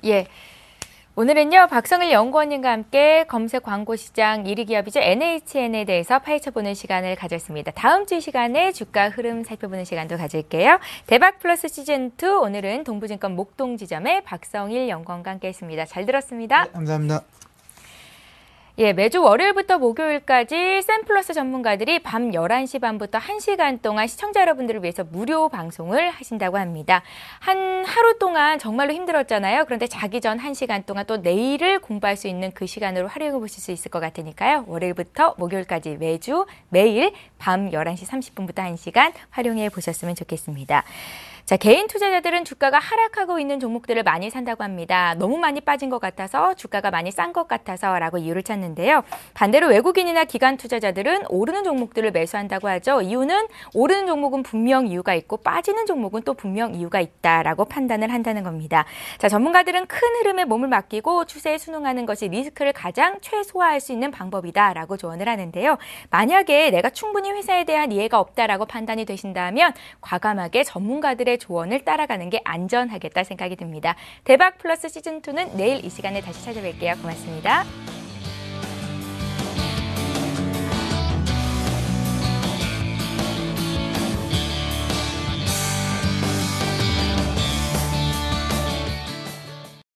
예. 오늘은요, 박성일 연구원님과 함께 검색 광고 시장 1위 기업이죠. NHN에 대해서 파헤쳐보는 시간을 가졌습니다. 다음 주 시간에 주가 흐름 살펴보는 시간도 가질게요. 대박 플러스 시즌2 오늘은 동부증권 목동지점의 박성일 연구원과 함께 했습니다. 잘 들었습니다. 네, 감사합니다. 예, 매주 월요일부터 목요일까지 샘플러스 전문가들이 밤 11시 반부터 1시간 동안 시청자 여러분들을 위해서 무료 방송을 하신다고 합니다. 한 하루 동안 정말로 힘들었잖아요. 그런데 자기 전 1시간 동안 또 내일을 공부할 수 있는 그 시간으로 활용해 보실 수 있을 것 같으니까요. 월요일부터 목요일까지 매일 밤 11시 30분부터 1시간 활용해 보셨으면 좋겠습니다. 자, 개인 투자자들은 주가가 하락하고 있는 종목들을 많이 산다고 합니다. 너무 많이 빠진 것 같아서 주가가 많이 싼 것 같아서라고 이유를 찾는데요. 반대로 외국인이나 기관 투자자들은 오르는 종목들을 매수한다고 하죠. 이유는 오르는 종목은 분명 이유가 있고 빠지는 종목은 또 분명 이유가 있다라고 판단을 한다는 겁니다. 자, 전문가들은 큰 흐름에 몸을 맡기고 추세에 순응하는 것이 리스크를 가장 최소화할 수 있는 방법이다라고 조언을 하는데요. 만약에 내가 충분히 회사에 대한 이해가 없다라고 판단이 되신다면 과감하게 전문가들의 조언을 따라가는 게 안전하겠다 생각이 듭니다. 대박 플러스 시즌2는 내일 이 시간에 다시 찾아뵐게요. 고맙습니다.